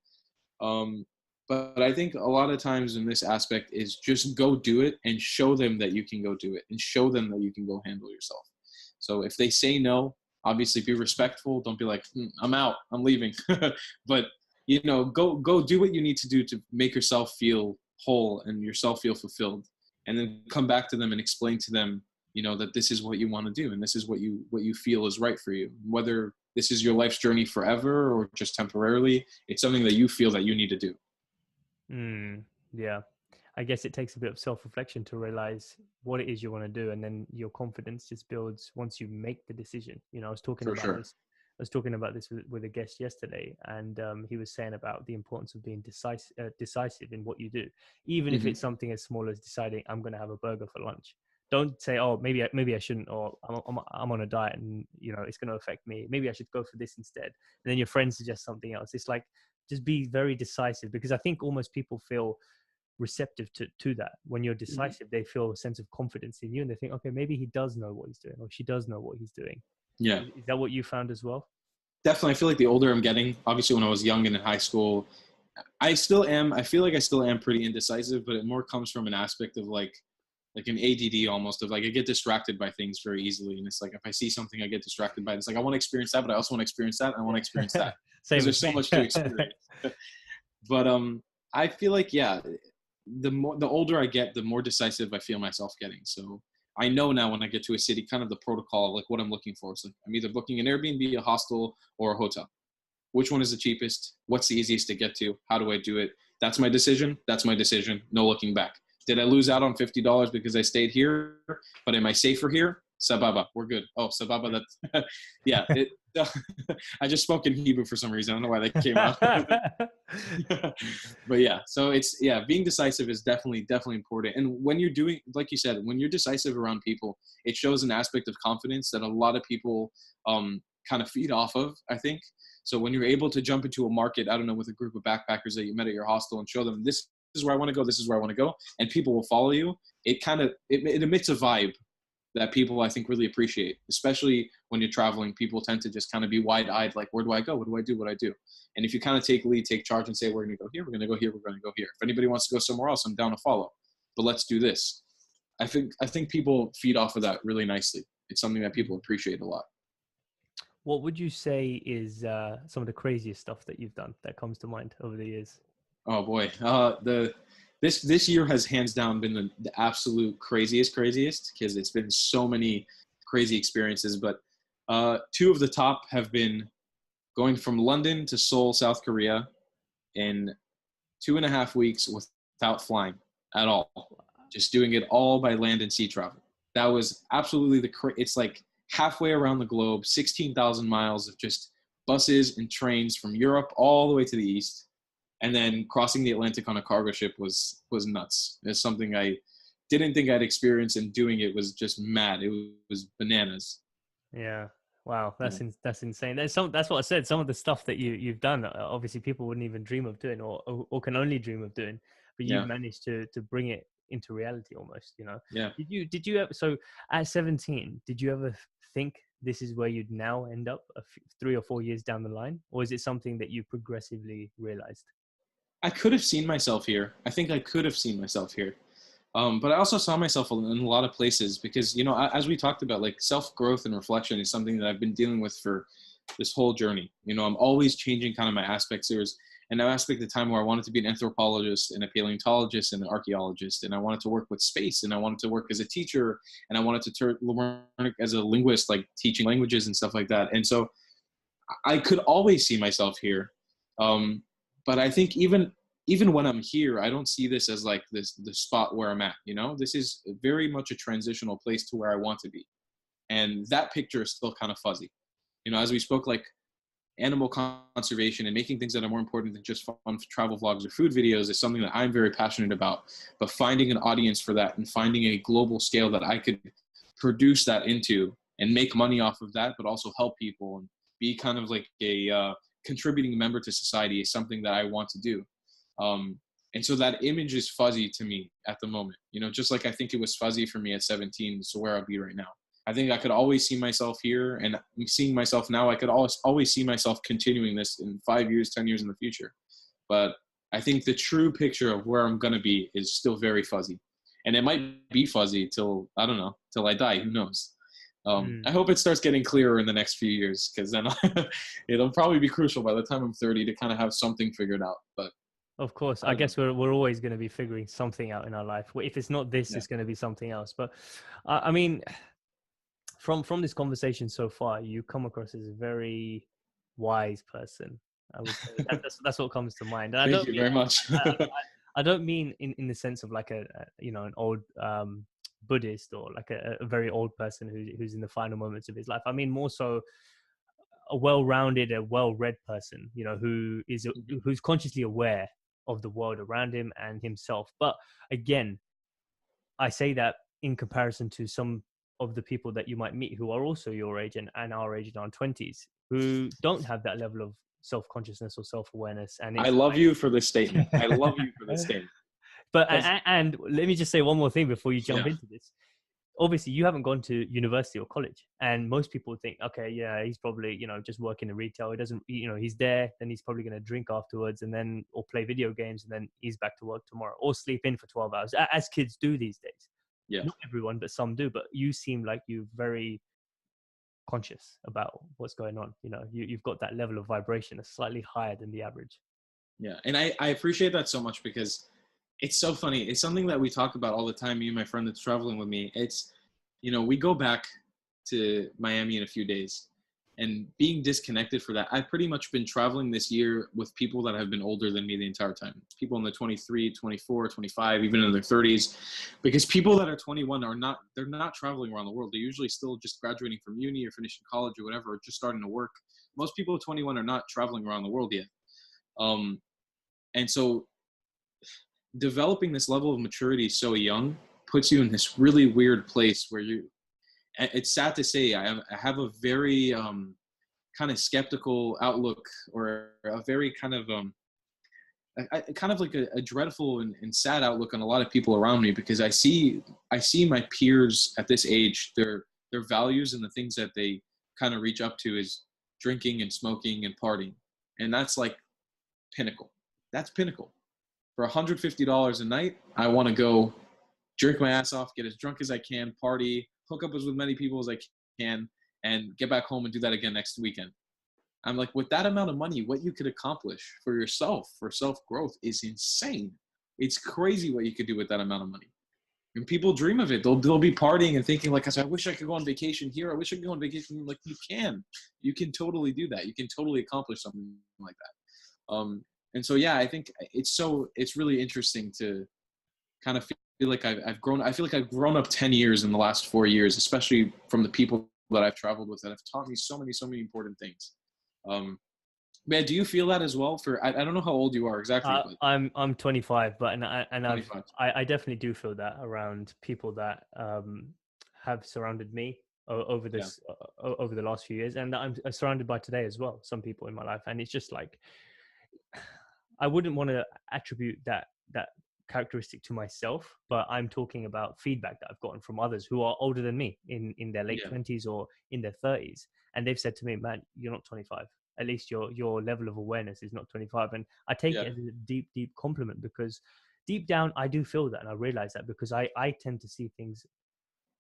But I think a lot of times in this aspect is just go do it and show them that you can go do it and show them that you can go handle yourself. So if they say no, obviously be respectful. Don't be like, I'm out, I'm leaving. But, go do what you need to do to make yourself feel whole and yourself feel fulfilled. And then come back to them and explain to them, that this is what you want to do. And this is what you feel is right for you. Whether this is your life's journey forever or just temporarily, it's something that you feel that you need to do. Yeah. I guess it takes a bit of self-reflection to realize what it is you want to do, and then your confidence just builds once you make the decision. I was talking about this with a guest yesterday, and he was saying about the importance of being decisive in what you do, even if it's something as small as deciding I'm going to have a burger for lunch. Don't say, oh, maybe I shouldn't, or I'm on a diet and it's going to affect me. Maybe I should go for this instead. And then your friend suggests something else. It's like, just be very decisive, because I think almost people feel receptive to that. When you're decisive, they feel a sense of confidence in you, and they think, okay, maybe he does know what he's doing, or she does know what he's doing. Yeah. Is that what you found as well? Definitely. I feel like the older I'm getting, obviously when I was young and in high school, I feel like I still am pretty indecisive, but it more comes from an aspect of like like an ADD almost, of like I get distracted by things very easily, and it's like if I see something I get distracted by it. It's like I want to experience that, but I also want to experience that, and I want to experience that because Same there's as so me. much to experience. But I feel like, yeah, the older I get, the more decisive I feel myself getting. So I know now when I get to a city, kind of the protocol, like what I'm looking for. So I'm either booking an Airbnb, a hostel, or a hotel. Which one is the cheapest? What's the easiest to get to? How do I do it? That's my decision. That's my decision. No looking back. Did I lose out on $50 because I stayed here? But am I safer here? Sababa, we're good. Oh, Sababa, that's yeah. I just spoke in Hebrew for some reason. I don't know why that came out. But yeah, so it's, yeah, being decisive is definitely important. And when you're doing, like you said, when you're decisive around people, it shows an aspect of confidence that a lot of people kind of feed off of, I think. So when you're able to jump into a market, I don't know, with a group of backpackers that you met at your hostel and show them, this is where I want to go, this is where I want to go, and people will follow you, it kind of, it emits a vibe that people, I think, really appreciate, especially when you're traveling. People tend to just kind of be wide-eyed, like, where do I go? What do I do? What do I do? And if you kind of take lead, take charge, and say, we're going to go here, we're going to go here, we're going to go here. If anybody wants to go somewhere else, I'm down to follow. But let's do this. I think people feed off of that really nicely. It's something that people appreciate a lot. What would you say is some of the craziest stuff that you've done that comes to mind over the years? Oh boy, this year has hands down been the absolute craziest because it's been so many crazy experiences. But two of the top have been going from London to Seoul, South Korea, in 2.5 weeks without flying at all, just doing it all by land and sea travel. That was absolutely it's like halfway around the globe, 16,000 miles of just buses and trains from Europe all the way to the east. And then crossing the Atlantic on a cargo ship was nuts. It's something I didn't think I'd experience, and doing it was just mad. It was bananas. Yeah. Wow. That's Yeah. that's insane. That's what I said. Some of the stuff that you've done, obviously people wouldn't even dream of doing, or can only dream of doing, but you've Yeah. managed to bring it into reality almost, Yeah. Did you ever, so at 17, did you ever think this is where you'd now end up 3 or 4 years down the line? Or is it something that you progressively realized? I could have seen myself here. I think I could have seen myself here. But I also saw myself in a lot of places because, as we talked about, like self-growth and reflection is something that I've been dealing with for this whole journey. I'm always changing kind of my aspects. There's an aspect of time where I wanted to be an anthropologist and a paleontologist and an archaeologist, and I wanted to work with space, and I wanted to work as a teacher, and I wanted to learn as a linguist, like teaching languages and stuff like that. And so I could always see myself here. But I think even when I'm here, I don't see this as like the spot where I'm at. This is very much a transitional place to where I want to be, and that picture is still kind of fuzzy. As we spoke, like animal conservation and making things that are more important than just fun travel vlogs or food videos is something that I'm very passionate about. But finding an audience for that and finding a global scale that I could produce that into and make money off of that, but also help people and be kind of like a contributing member to society is something that I want to do. And so that image is fuzzy to me at the moment, just like I think it was fuzzy for me at 17, so where I'll be right now. I think I could always see myself here, and seeing myself now, I could always see myself continuing this in 5 years, 10 years in the future. But I think the true picture of where I'm going to be is still very fuzzy. And it might be fuzzy till I die. Who knows? I hope it starts getting clearer in the next few years, because then it'll probably be crucial by the time I'm 30 to kind of have something figured out. But of course, I guess we're always going to be figuring something out in our life. If it's not this, yeah. it's going to be something else. But I mean, from this conversation so far, you come across as a very wise person. I would say that's what comes to mind. And Thank you very much. I don't mean in the sense of like an old Buddhist, or like a very old person who's in the final moments of his life. I mean more so a well-rounded, a well-read person, who's consciously aware of the world around him and himself. But again, I say that in comparison to some of the people that you might meet who are also your age and our age in our 20s, who don't have that level of self-consciousness or self-awareness. And I love you for this statement. I love you for this statement. But and let me just say one more thing before you jump Yeah. into this. Obviously, you haven't gone to university or college, and most people think, okay, yeah, he's probably just working in retail. He doesn't, he's there, then he's probably going to drink afterwards, and then or play video games, and then he's back to work tomorrow, or sleep in for 12 hours, as kids do these days. Yeah. Not everyone, but some do. But you seem like you're very conscious about what's going on. You know, you've got that level of vibration that's slightly higher than the average. Yeah. And I appreciate that so much because it's so funny. It's something that we talk about all the time, me and my friend that's traveling with me. It's, you know, we go back to Miami in a few days and being disconnected for that. I've pretty much been traveling this year with people that have been older than me the entire time. People in the 23, 24, 25, even in their 30s, because people that are 21 they're not traveling around the world. They're usually still just graduating from uni or finishing college or whatever, or just starting to work. Most people at 21 are not traveling around the world yet. And so developing this level of maturity so young puts you in this really weird place where it's sad to say, I have a very kind of skeptical outlook, or a very kind of kind of like a dreadful and sad outlook on a lot of people around me, because I see my peers at this age, their values and the things that they kind of reach up to is drinking and smoking and partying, and that's like pinnacle. That's pinnacle. For $150 a night, I want to go drink my ass off, get as drunk as I can, party, hook up as with many people as I can, and get back home and do that again next weekend. I'm like, with that amount of money, what you could accomplish for yourself, for self-growth, is insane. It's crazy what you could do with that amount of money. And people dream of it. They'll be partying and thinking like, I wish I could go on vacation here. I wish I could go on vacation. Like, you can totally do that. You can totally accomplish something like that. And so, yeah, I think it's really interesting to kind of feel like I've grown. I feel like I've grown up 10 years in the last 4 years, especially from the people that I've traveled with that have taught me so many important things. Man, do you feel that as well? I don't know how old you are exactly, but I'm 25, but I've 25. I definitely do feel that around people that have surrounded me over Yeah. this over the last few years, and that I'm surrounded by today as well. Some people in my life, and it's just like I wouldn't want to attribute that characteristic to myself, but I'm talking about feedback that I've gotten from others who are older than me in their late 20s or in their 30s, and they've said to me, "Man, you're not 25. At least your level of awareness is not 25." And I take it as a deep compliment, because deep down I do feel that, and I realize that, because I tend to see things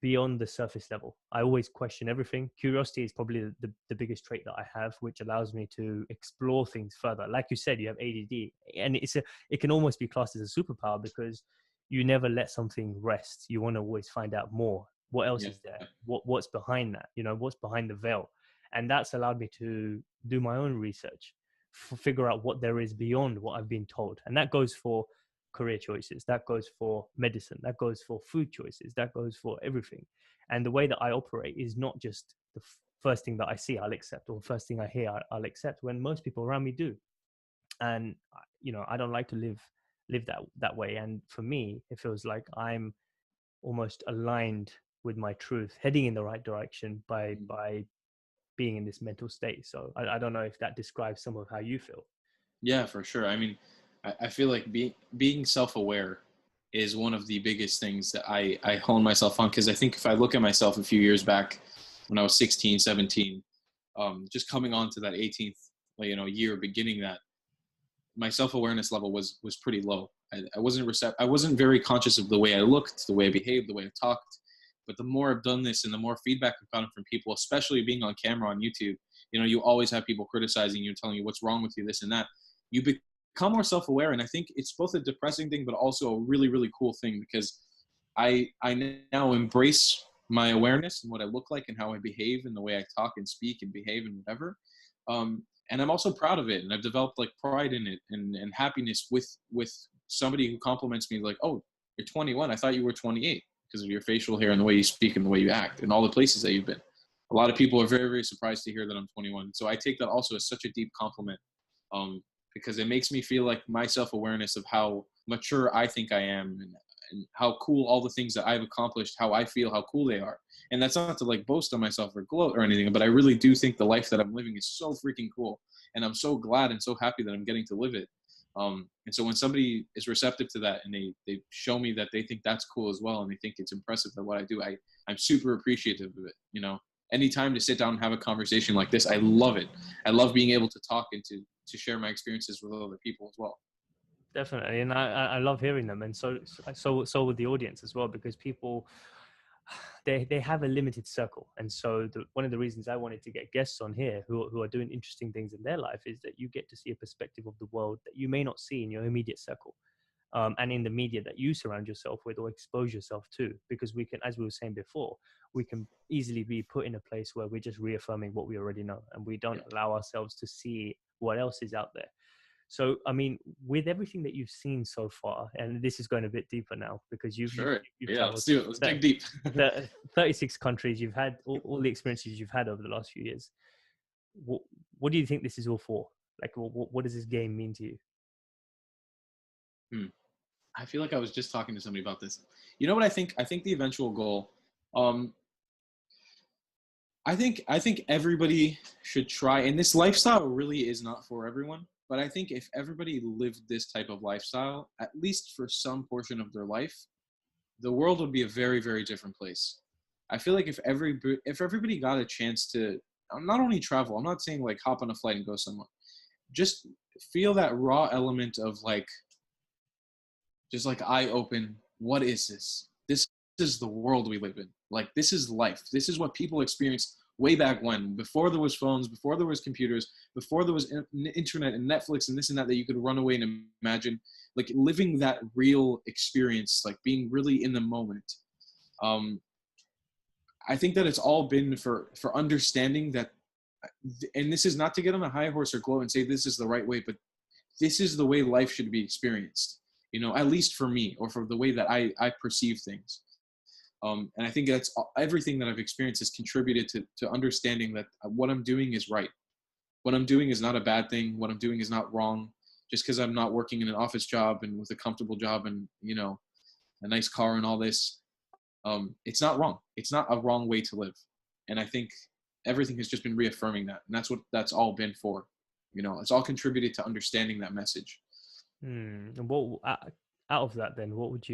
beyond the surface level. I always question everything. Curiosity is probably the biggest trait that I have, which allows me to explore things further. Like you said, you have ADD, and it can almost be classed as a superpower, because you never let something rest. You want to always find out more. What else is there? What's behind that? You know, what's behind the veil? And that's allowed me to do my own research, figure out what there is beyond what I've been told. And that goes for career choices, that goes for medicine, that goes for food choices, that goes for everything. And the way that I operate is not just the first thing that I see I'll accept, or first thing I hear I'll accept, when most people around me do. And you know, I don't like to live that way. And for me, it feels like I'm almost aligned with my truth, heading in the right direction by being in this mental state. So I don't know if that describes some of how you feel. Yeah, for sure. I mean, I feel like being self-aware is one of the biggest things that I hone myself on, because I think if I look at myself a few years back when I was 16, 17, just coming on to that 18th, year, beginning that, my self-awareness level was pretty low. I wasn't very conscious of the way I looked, the way I behaved, the way I talked. But the more I've done this and the more feedback I've gotten from people, especially being on camera on YouTube, you always have people criticizing you, telling you what's wrong with you, this and that. You become more self-aware. And I think it's both a depressing thing, but also a really, really cool thing, because I now embrace my awareness and what I look like and how I behave and the way I talk and speak and behave and whatever. And I'm also proud of it. And I've developed like pride in it and happiness with somebody who compliments me like, "Oh, you're 21. I thought you were 28 because of your facial hair and the way you speak and the way you act and all the places that you've been." A lot of people are very, very surprised to hear that I'm 21. So I take that also as such a deep compliment, because it makes me feel like my self-awareness of how mature I think I am, and how cool all the things that I've accomplished, how I feel, how cool they are. And that's not to like boast on myself or gloat or anything, but I really do think the life that I'm living is so freaking cool. And I'm so glad and so happy that I'm getting to live it. And so when somebody is receptive to that and they show me that they think that's cool as well, and they think it's impressive that what I do, I'm super appreciative of it. Anytime to sit down and have a conversation like this, I love it. I love being able to talk and to share my experiences with other people as well. Definitely, and I love hearing them, and so with the audience as well, because people they have a limited circle, and so one of the reasons I wanted to get guests on here who are doing interesting things in their life is that you get to see a perspective of the world that you may not see in your immediate circle, and in the media that you surround yourself with or expose yourself to, because we can, as we were saying before, we can easily be put in a place where we're just reaffirming what we already know, and we don't allow ourselves to see what else is out there. So, I mean, with everything that you've seen so far, and this is going a bit deeper now because Sure. you've Yeah, let's traveled do it. Let's dig deep. 36 countries, you've had all the experiences you've had over the last few years. What do you think this is all for? Like, what does this game mean to you? I feel like I was just talking to somebody about this. You know what I think? I think the eventual goal, um, I think everybody should try, and this lifestyle really is not for everyone, but I think if everybody lived this type of lifestyle, at least for some portion of their life, the world would be a very, very different place. I feel like if everybody got a chance to not only travel, I'm not saying like hop on a flight and go somewhere, just feel that raw element of like just like eye open. What is this? This is the world we live in. Like this is life. This is what people experienced way back when, before there was phones, before there was computers, before there was internet and Netflix and this and that you could run away and imagine. Like living that real experience, like being really in the moment. Um, I think that it's all been for understanding that, and this is not to get on a high horse or glow and say this is the right way, but this is the way life should be experienced, you know, at least for me, or for the way that I perceive things. And I think that's everything that I've experienced has contributed to understanding that what I'm doing is right. What I'm doing is not a bad thing. What I'm doing is not wrong. Just because I'm not working in an office job and with a comfortable job and, you know, a nice car and all this, it's not wrong. It's not a wrong way to live. And I think everything has just been reaffirming that. And that's what that's all been for. You know, it's all contributed to understanding that message. And what out of that, then, what would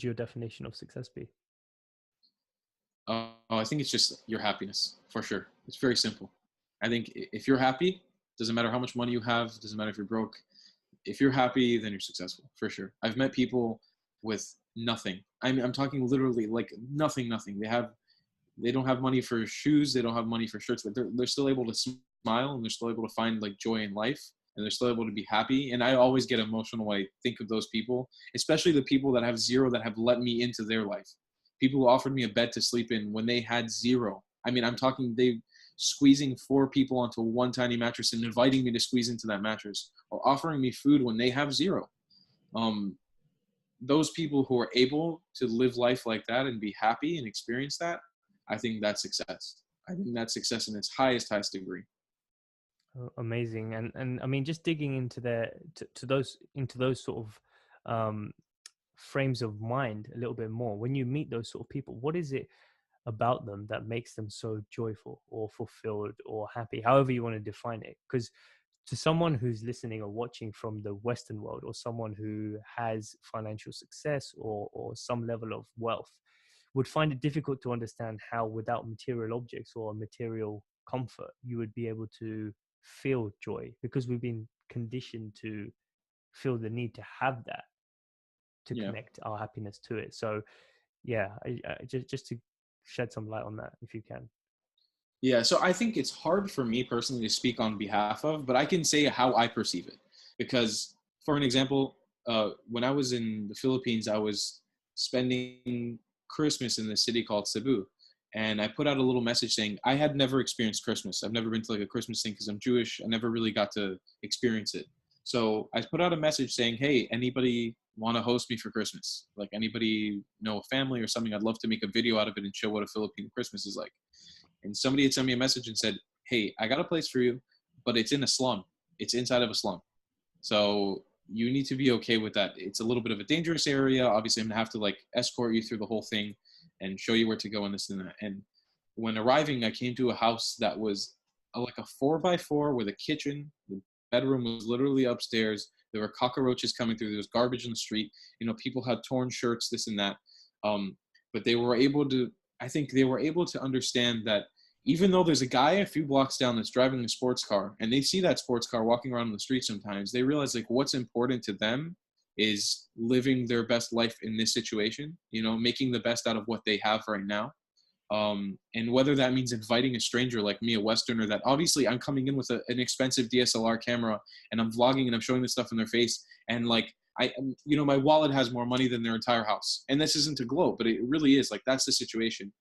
your definition of success be? I think it's just your happiness, for sure. It's very simple. I think if you're happy, doesn't matter how much money you have, doesn't matter if you're broke. If you're happy, then you're successful, for sure. I've met people with nothing. I'm talking literally like nothing. They don't have money for shoes, they don't have money for shirts, but they're still able to smile, and they're still able to find like joy in life, and they're still able to be happy. And I always get emotional when I think of those people, especially the people that have zero, that have let me into their life. People who offered me a bed to sleep in when they had zero. I mean, I'm talking they squeezing 4 people onto one tiny mattress and inviting me to squeeze into that mattress, or offering me food when they have zero. Those people who are able to live life like that and be happy and experience that, I think that's success. I think that's success in its highest degree. Amazing. And I mean, just digging into those sort of frames of mind a little bit more, when you meet those sort of people, what is it about them that makes them so joyful or fulfilled or happy, however you want to define it? Because to someone who's listening or watching from the Western world, or someone who has financial success or some level of wealth, would find it difficult to understand how, without material objects or material comfort, you would be able to feel joy, because we've been conditioned to feel the need to have that to connect our happiness to it. So yeah, I just to shed some light on that, if you can. Yeah, so I think it's hard for me personally to speak on behalf of, but I can say how I perceive it. Because, for an example, when I was in the Philippines, I was spending Christmas in this city called Cebu. And I put out a little message saying I had never experienced Christmas. I've never been to like a Christmas thing because I'm Jewish. I never really got to experience it. So I put out a message saying, hey, anybody want to host me for Christmas? Like anybody know a family or something? I'd love to make a video out of it and show what a Filipino Christmas is like. And somebody had sent me a message and said, hey, I got a place for you, but it's in a slum. It's inside of a slum. So you need to be okay with that. It's a little bit of a dangerous area. Obviously, I'm going to have to like escort you through the whole thing and show you where to go and this and that. And when arriving, I came to a house that was like a 4x4 with a kitchen. The bedroom was literally upstairs. There were cockroaches coming through. There was garbage in the street. You know, people had torn shirts, this and that. But they were able to, I think they were able to understand that, even though there's a guy a few blocks down that's driving a sports car, and they see that sports car walking around the street sometimes, they realize like what's important to them is living their best life in this situation, you know, making the best out of what they have right now. And whether that means inviting a stranger like me, a Westerner, that obviously I'm coming in with an expensive DSLR camera and I'm vlogging and I'm showing this stuff in their face. And like, you know, my wallet has more money than their entire house. And this isn't to gloat, but it really is like, that's the situation.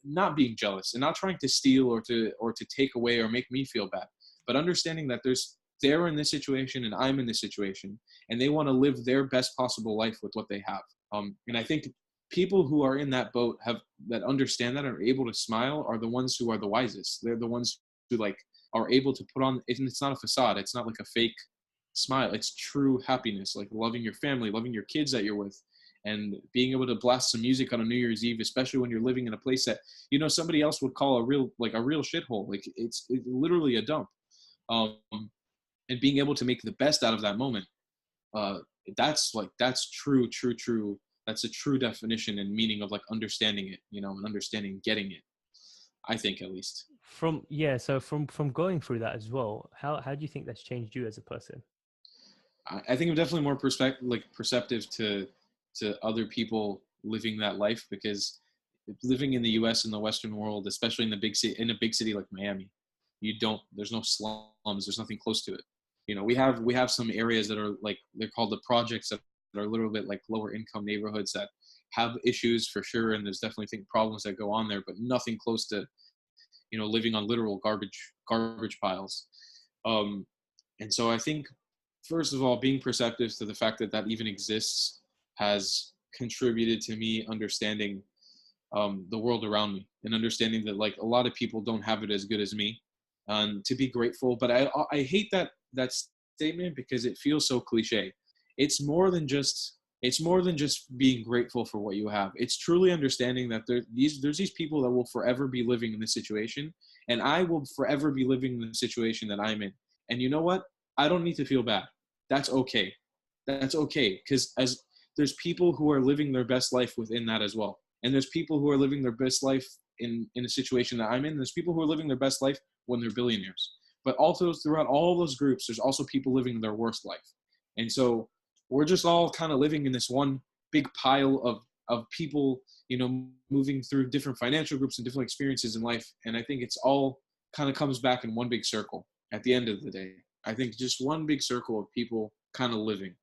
Not being jealous and not trying to steal or to take away or make me feel bad, but understanding that they're in this situation and I'm in this situation and they want to live their best possible life with what they have. And I think people who are in that boat that understand that and are able to smile are the ones who are the wisest. They're the ones who like are able to put on, it's not a facade. It's not like a fake smile. It's true happiness, like loving your family, loving your kids that you're with, and being able to blast some music on a New Year's Eve, especially when you're living in a place that, you know, somebody else would call a real shithole. Like it's literally a dump. Um, and being able to make the best out of that moment. Uh, that's true. That's a true definition and meaning of like understanding it, you know, and understanding, getting it. I think at least. So from going through that as well, how do you think that's changed you as a person? I think I'm definitely more perceptive to other people living that life, because living in the U.S. in the Western world, especially in a big city like Miami, there's no slums, there's nothing close to it. You know, we have some areas that are like, they're called the projects, that are a little bit like lower income neighborhoods that have issues for sure, and there's definitely problems that go on there, but nothing close to, you know, living on literal garbage piles. Um, and so I think, first of all, being perceptive to the fact that that even exists has contributed to me understanding the world around me, and understanding that like a lot of people don't have it as good as me, and to be grateful. But I hate that statement because it feels so cliche. It's more than just being grateful for what you have. It's truly understanding that there's these people that will forever be living in this situation, and I will forever be living in the situation that I'm in. And you know what? I don't need to feel bad. That's okay. That's okay, because as there's people who are living their best life within that as well, and there's people who are living their best life in a situation that I'm in. There's people who are living their best life when they're billionaires, but also throughout all those groups, there's also people living their worst life. And so we're just all kind of living in this one big pile of people, you know, moving through different financial groups and different experiences in life. And I think it's all kind of comes back in one big circle at the end of the day. I think just one big circle of people kind of living.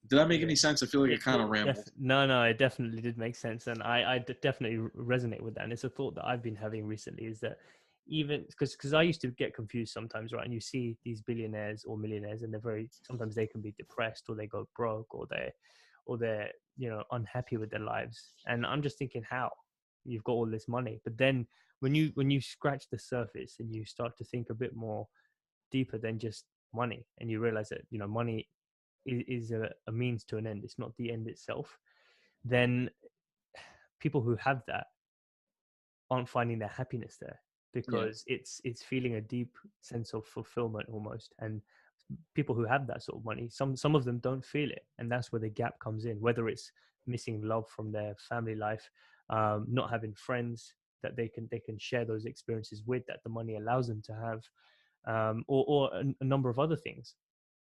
Did that make any sense? I feel like I kind of rambled. No, it definitely did make sense, and I definitely resonate with that. And it's a thought that I've been having recently, is that even because I used to get confused sometimes, right? And you see these billionaires or millionaires, and sometimes they can be depressed, or they go broke, or they're you know, unhappy with their lives. And I'm just thinking, how you've got all this money, but then when you scratch the surface and you start to think a bit more deeper than just money, and you realize that, you know, money is a means to an end, it's not the end itself, then people who have that aren't finding their happiness there, Yeah. because it's feeling a deep sense of fulfillment almost. And people who have that sort of money, some of them don't feel it, and that's where the gap comes in, whether it's missing love from their family life, not having friends that they can share those experiences with, that the money allows them to have, or a number of other things.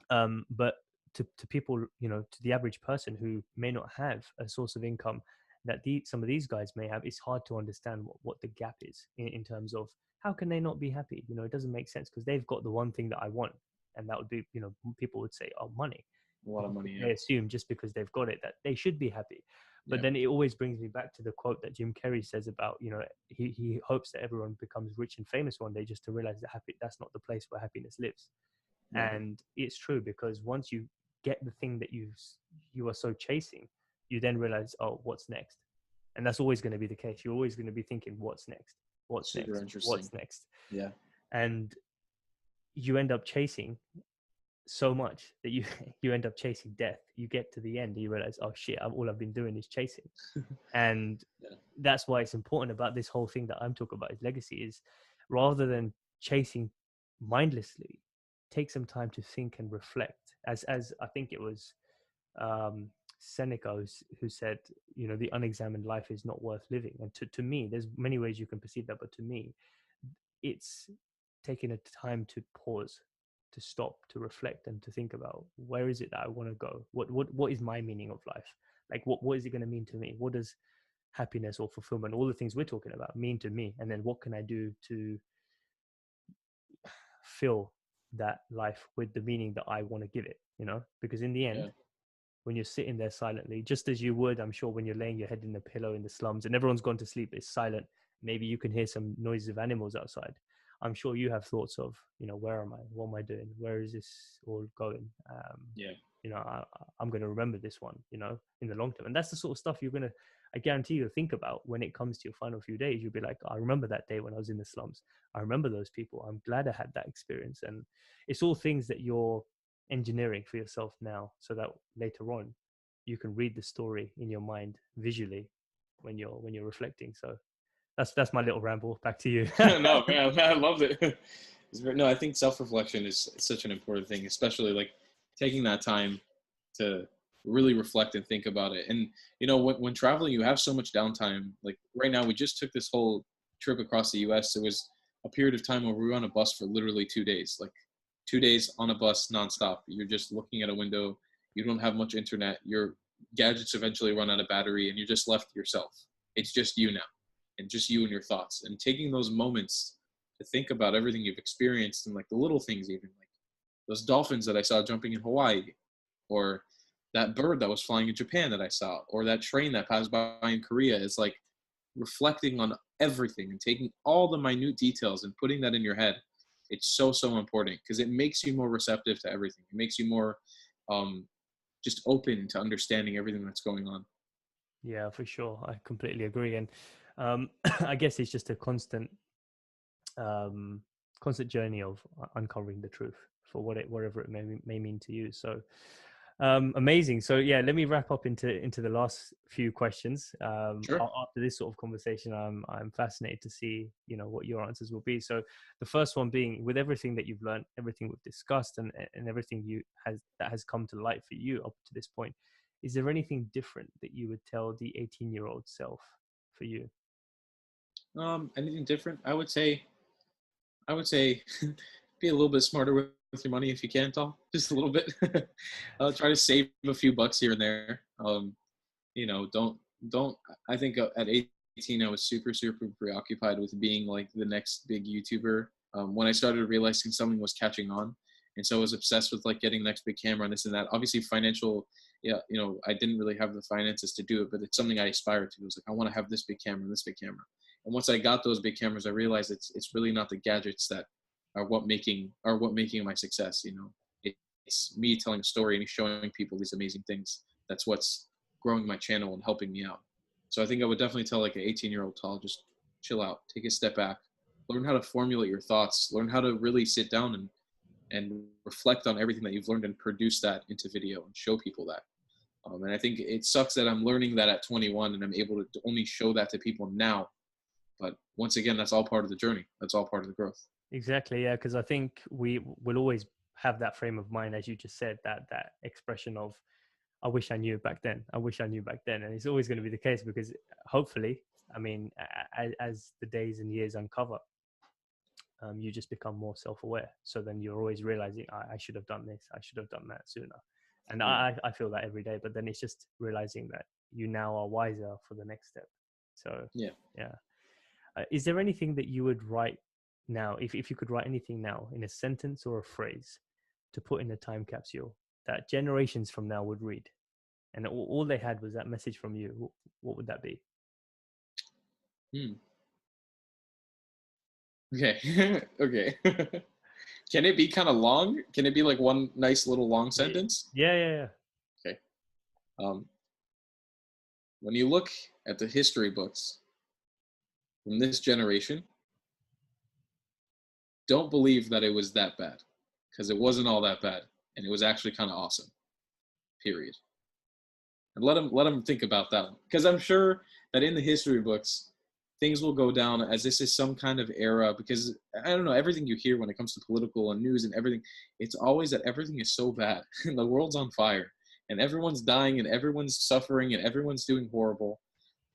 But to people, you know, to the average person who may not have a source of income that some of these guys may have, it's hard to understand what the gap is in terms of how can they not be happy. You know, it doesn't make sense, because they've got the one thing that I want, and that would be, you know, people would say, oh, money. A lot of money. Yeah. They assume just because they've got it that they should be happy. But then it always brings me back to the quote that Jim Carrey says about, you know, he hopes that everyone becomes rich and famous one day, just to realize that that's not the place where happiness lives. Yeah. And it's true, because once you get the thing that you are so chasing, you then realize, oh, what's next? And that's always going to be the case. You're always going to be thinking, what's next? What's Super next? interesting. What's next? Yeah. And you end up chasing so much that you you end up chasing death. You get to the end and you realize, oh shit, all I've been doing is chasing. And that's why it's important about this whole thing that I'm talking about, is legacy, is rather than chasing mindlessly, take some time to think and reflect. As I think it was Seneca who said, you know, the unexamined life is not worth living. And to me, there's many ways you can perceive that, but to me, it's taking a time to pause, to stop, to reflect, and to think about where is it that I want to go. What is my meaning of life? Like what is it going to mean to me? What does happiness or fulfillment, all the things we're talking about, mean to me? And then what can I do to fill that life with the meaning that I want to give it? You know, because in the end, Yeah. when you're sitting there silently, just as you would, I'm sure, when you're laying your head in the pillow in the slums and everyone's gone to sleep, it's silent. Maybe you can hear some noises of animals outside. I'm sure you have thoughts of, you know, where am I? What am I doing? Where is this all going? Yeah. You know, I'm going to remember this one, you know, in the long term. And that's the sort of stuff you're going to, I guarantee you'll think about when it comes to your final few days. You'll be like, I remember that day when I was in the slums. I remember those people. I'm glad I had that experience. And it's all things that you're engineering for yourself now, so that later on you can read the story in your mind visually when you're reflecting. So that's my little ramble. Back to you. No, man, I loved it. No, I think self-reflection is such an important thing, especially like taking that time to really reflect and think about it. And you know, when traveling, you have so much downtime. Like right now, we just took this whole trip across the U.S. It was a period of time where we were on a bus for literally 2 days, like 2 days on a bus nonstop. You're just looking at a window. You don't have much internet. Your gadgets eventually run out of battery, and you're just left to yourself. It's just you now, and just you and your thoughts. And taking those moments to think about everything you've experienced, and like the little things, even like those dolphins that I saw jumping in Hawaii, or that bird that was flying in Japan that I saw, or that train that passed by in Korea, is like reflecting on everything and taking all the minute details and putting that in your head. It's so, so important because it makes you more receptive to everything. It makes you more just open to understanding everything that's going on. Yeah, for sure. I completely agree. And I guess it's just a um, constant journey of uncovering the truth for whatever it may mean to you. So amazing. So yeah, let me wrap up into the last few questions. Sure. After this sort of conversation, I'm fascinated to see, you know, what your answers will be. So the first one being, with everything that you've learned, everything we've discussed, and everything that has come to light for you up to this point, is there anything different that you would tell the 18-year-old self for you? Anything different? I would say be a little bit smarter with your money if you can, Tal. Just a little bit. Try to save a few bucks here and there. You know, don't. I think at 18, I was super, super preoccupied with being like the next big YouTuber. When I started realizing something was catching on, and so I was obsessed with like getting the next big camera and this and that. Obviously, financial. Yeah, you know, I didn't really have the finances to do it, but it's something I aspired to. It was like, I want to have this big camera and this big camera. And once I got those big cameras, I realized it's really not the gadgets that are what making my success. You know, it's me telling a story and showing people these amazing things. That's what's growing my channel and helping me out. So I think I would definitely tell like an 18-year-old Tal, just chill out, take a step back, learn how to formulate your thoughts, learn how to really sit down and reflect on everything that you've learned and produce that into video and show people that. And I think it sucks that I'm learning that at 21 and I'm able to only show that to people now. But once again, that's all part of the journey. That's all part of the growth. Exactly, yeah, because I think we will always have that frame of mind, as you just said, that expression of, I wish I knew back then. I wish I knew back then. And it's always going to be the case because hopefully, I mean, as the days and years uncover, you just become more self-aware. So then you're always realizing, I should have done this. I should have done that sooner. And Yeah. I feel that every day, but then it's just realizing that you now are wiser for the next step. So Yeah. yeah. Is there anything that you would write now, if you could write anything now in a sentence or a phrase to put in a time capsule that generations from now would read, and all they had was that message from you, what would that be? Hmm. Okay. Okay. Can it be kind of long? Can it be like one nice little long Yeah, sentence? yeah. Okay. Um, when you look at the history books from this generation, don't believe that it was that bad, because it wasn't all that bad, and it was actually kind of awesome. Period. And let them think about that one, because I'm sure that in the history books, things will go down as this is some kind of era. Because I don't know, everything you hear when it comes to political and news and everything, it's always that everything is so bad and the world's on fire. and everyone's dying and everyone's suffering and everyone's doing horrible,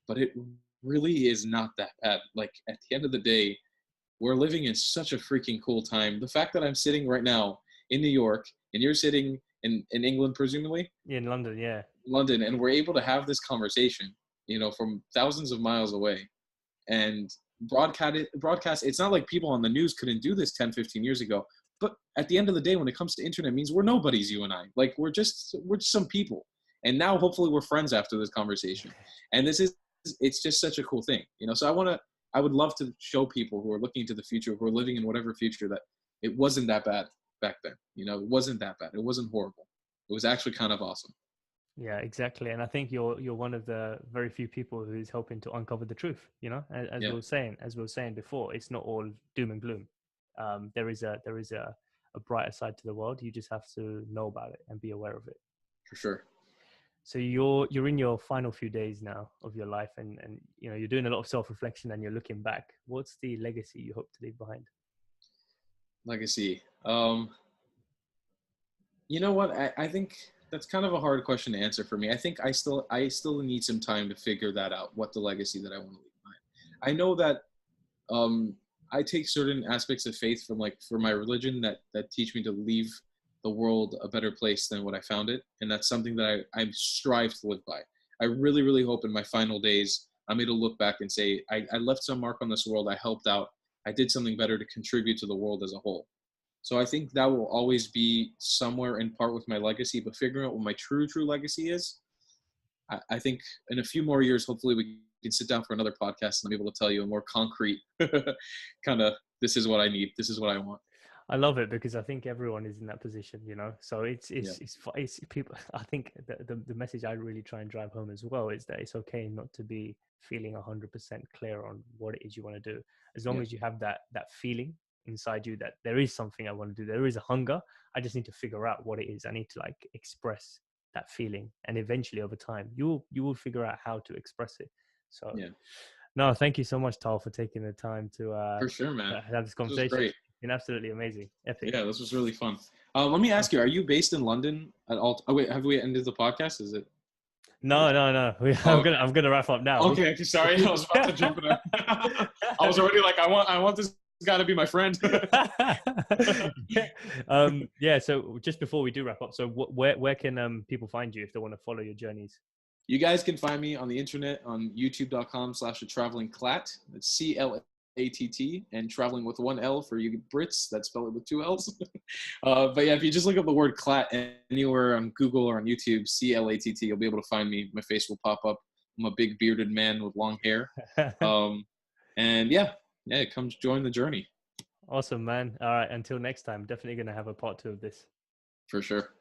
but it really is not that bad. Like at the end of the day, we're living in such a freaking cool time. The fact that I'm sitting right now in New York and you're sitting in England, presumably In London, yeah. London, and we're able to have this conversation, from thousands of miles away, and broadcast. It's not like people on the news couldn't do this 10, 15 years ago. But at the end of the day, when it comes to internet, it means we're nobodies, you and I. Like we're just some people. And now hopefully we're friends after this conversation. And it's just such a cool thing. So I would love to show people who are looking to the future, who are living in whatever future, that it wasn't that bad back then. It wasn't that bad. It wasn't horrible. It was actually kind of awesome. Yeah, exactly. And I think you're one of the very few people who's helping to uncover the truth, as Yeah, we were saying before, it's not all doom and gloom. There is a brighter side to the world. You just have to know about it and be aware of it. for sure. So you're in your final few days now of your life, and you're doing a lot of self-reflection and you're looking back. What's the legacy you hope to leave behind? Legacy. You know what? I think that's kind of a hard question to answer for me. I think I still need some time to figure that out, what the legacy that I want to leave behind. I know that I take certain aspects of faith for my religion that teach me to leave the world a better place than what I found it. And that's something that I strive to live by. I really, really hope in my final days, I'm able to look back and say, I left some mark on this world. I helped out. I did something better to contribute to the world as a whole. So I think that will always be somewhere in part with my legacy, but figuring out what my true legacy is, I think in a few more years, hopefully we can sit down for another podcast and I'm able to tell you a more concrete kind of, this is what I need. This is what I want. I love it because I think everyone is in that position, So it's people. I think the message I really try and drive home as well is that it's okay not to be feeling 100% clear on what it is you want to do, as long as you have that feeling inside you that there is something I want to do. There is a hunger. I just need to figure out what it is. I need to express that feeling, and eventually over time you will figure out how to express it. So no, thank you so much, Tal, for taking the time to For sure, man. have this conversation. This was great. Been absolutely amazing. Epic. Yeah, this was really fun. Let me ask you, are you based in London at all? Oh wait, have we ended the podcast? Is it? No. I'm gonna wrap up now. Okay, sorry, I was about to jump in there. I was already like, I want this guy to be my friend. Yeah. So just before we do wrap up, so where can people find you if they want to follow your journeys? You guys can find me on the internet on youtube.com/travelingclatt. That's CLATT, and traveling with one L for you Brits. That's spelled it with two L's. But yeah, if you just look up the word Clatt anywhere on Google or on YouTube, CLATT, you'll be able to find me. My face will pop up. I'm a big bearded man with long hair. And yeah, come join the journey. Awesome, man. All right. Until next time, definitely going to have a part 2 of this. For sure.